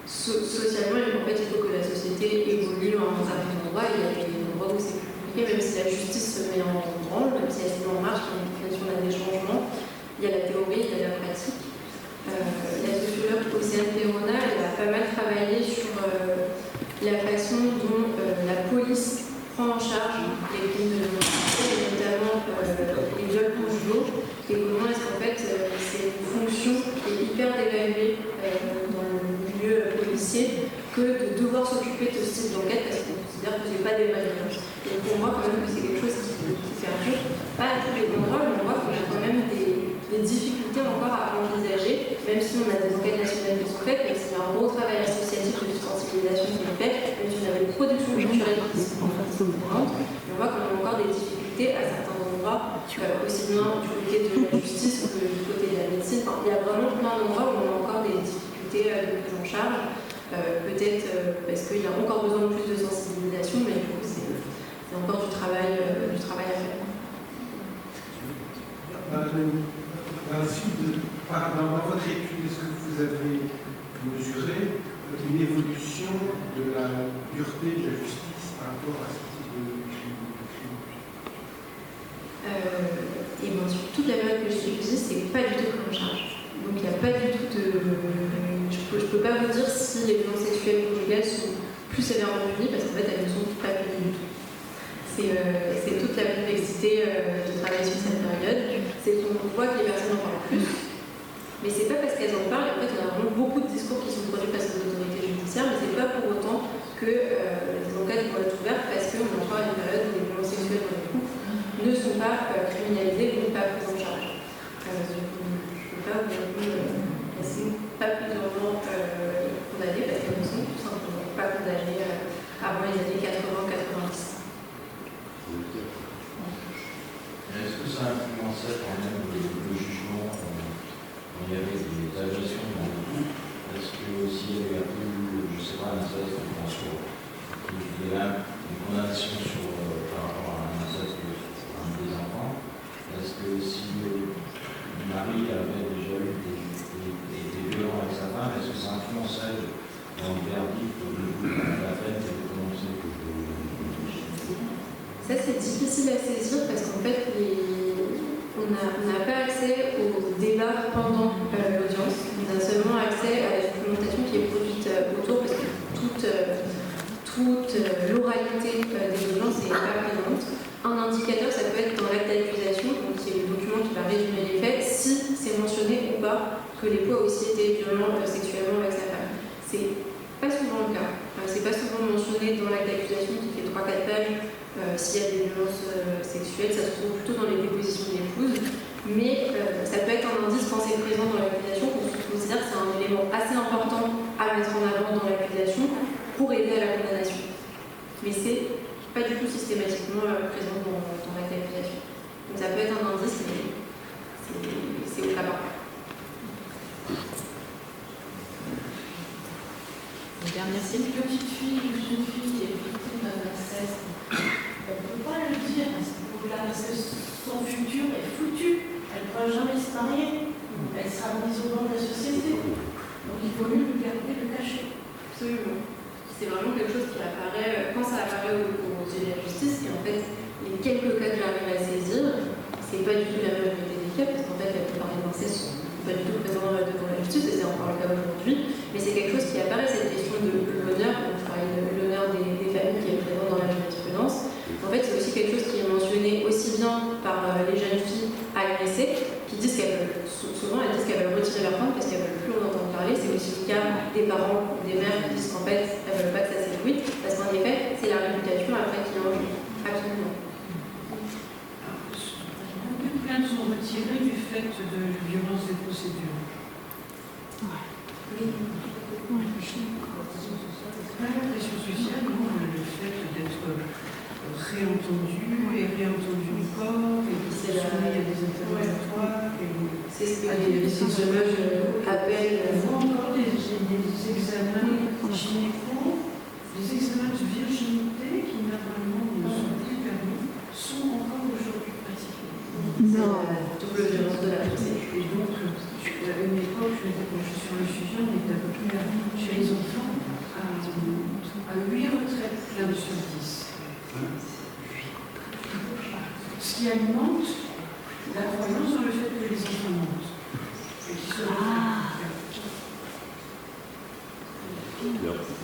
socialement, en fait, il faut que la société évolue à un certain endroit. endroits, il y a des endroits où c'est plus compliqué, même si la justice se met en branle, même si elle se met en marche, même si on a des changements, il y a la théorie, il y a la pratique. La sociologue Océane Perona, elle a pas mal travaillé sur la façon dont la police prend en charge les crimes de l'humanité, et notamment les viols conjugaux, et comment est-ce qu'en fait c'est une fonction qui est hyper dévaluée dans le milieu policier que de devoir s'occuper de ce type d'enquête parce qu'on considère que c'est pas des violences. Et pour moi, quand même, que c'est quelque chose qui perdure, pas à tous les endroits, mais on voit qu'on a quand même des difficultés encore à envisager, même si on a des enquêtes nationales qui sont faites, même s'il y a un gros travail associatif de sensibilisation qui est fait, même si on a une production culturelle qui est différente, on voit qu'on a encore des difficultés à certains endroits, aussi bien du côté de la justice que du côté de la médecine. Enfin, il y a vraiment plein d'endroits où on a encore des difficultés de prise en charge, peut-être parce qu'il y a encore besoin de plus de sensibilisation, mais c'est encore du travail à faire. Dans votre étude, est-ce que vous avez mesuré une évolution de la dureté de la justice par rapport à ce type de crime? Et bien, sur toute la période que j'ai utilisée, c'est pas du tout pris en charge. Donc il n'y a pas du tout de. Je peux pas vous dire si les violences sexuelles conjugales sont plus sévèrement punies parce qu'en fait elles ne sont pas punies du tout. C'est toute la complexité de travailler sur cette période. C'est qu'on voit que les personnes en parlent plus, mais c'est pas parce qu'elles en parlent. En fait, on a vraiment beaucoup de discours qui sont produits par les autorités judiciaires, mais c'est pas pour autant que les enquêtes vont être ouvertes parce qu'on est encore à une période où les violences sexuelles dans les couples ne sont pas criminalisées ou pas prises en charge. Je ne peux pas vous dire qu'elles ne sont pas plus durement condamnées parce qu'elles ne sont tout simplement pas condamnées avant les années 80-90. Est-ce que ça influençait quand même le jugement quand il y avait des agressions dans le couple? Est-ce que s'il y avait un peu, je ne sais pas, un inceste, je pense qu'il y a une condamnation par rapport à un inceste des enfants, est-ce que si le mari avait déjà eu des violences avec sa femme, est-ce que ça influençait dans le verdict la peine qui était prononcée? Ça, c'est difficile à saisir parce qu'en fait, on n'a pas accès au débat pendant l'audience. On a seulement accès à la documentation qui est produite autour parce que toute l'oralité des violences n'est pas présente. Un indicateur, ça peut être dans l'acte d'accusation, donc c'est le document qui va résumer les faits, si c'est mentionné ou pas que l'époux a aussi été violent sexuellement avec sa femme. C'est pas souvent le cas. C'est pas souvent mentionné dans l'acte d'accusation qui fait 3-4 pages. S'il y a des violences sexuelles, ça se trouve plutôt dans les dépositions d'épouse, mais ça peut être un indice quand c'est présent dans l'accusation, qu'on considère que c'est un élément assez important à mettre en avant dans l'accusation pour aider à la condamnation. Mais c'est pas du tout systématiquement présent dans l'acte d'accusation. Donc ça peut être un indice, mais c'est au cas par cas. C'est une petite fille, une jeune fille qui est victime d'un inceste. On ne peut pas le dire parce que son futur est foutu. Elle ne pourra jamais se marier. Elle sera mise au banc de la société. Donc il vaut mieux le garder, le cacher. Absolument. C'est vraiment quelque chose qui apparaît, quand ça apparaît au yeux de la justice, et en fait, les quelques cas que j'arrive à saisir, c'est pas du tout la majorité des cas, parce qu'en fait, la plupart des incestes sont pas du tout présents devant la justice, et c'est encore le cas aujourd'hui, mais c'est quelque chose qui apparaît, cette question de l'honneur, donc je parlais de l'honneur des familles qui est présent dans la jurisprudence. En fait, c'est aussi quelque chose qui est mentionné aussi bien par les jeunes filles agressées, qui disent qu'elles veulent, souvent elles disent qu'elles veulent retirer leur plainte parce qu'elles veulent plus en entendre parler. C'est aussi le cas des parents ou des mères qui disent qu'en fait, elles veulent pas que ça s'ébruite, parce qu'en effet, c'est la réputation après qui est en jeu. Absolument. Beaucoup de plaintes sont retirées du fait de violence des procédures. Oui. Pas la pression sociale, non, le fait d'être réentendu et réentendu encore, et qui s'est soumis à des interrogatoires. C'est ce que les psychologues appellent. On voit encore des examens gynéco, des examens de virginité qui normalement ne sont plus permis, sont encore aujourd'hui pratiqués. Non. Double violence de la procédure. Et donc, à une époque, quand je suis sur le sujet, on est à peu près chez les enfants à 8 retraites plein sur 10. alimente la croyance dans le fait que les enfants mentent. Et qui se Bien.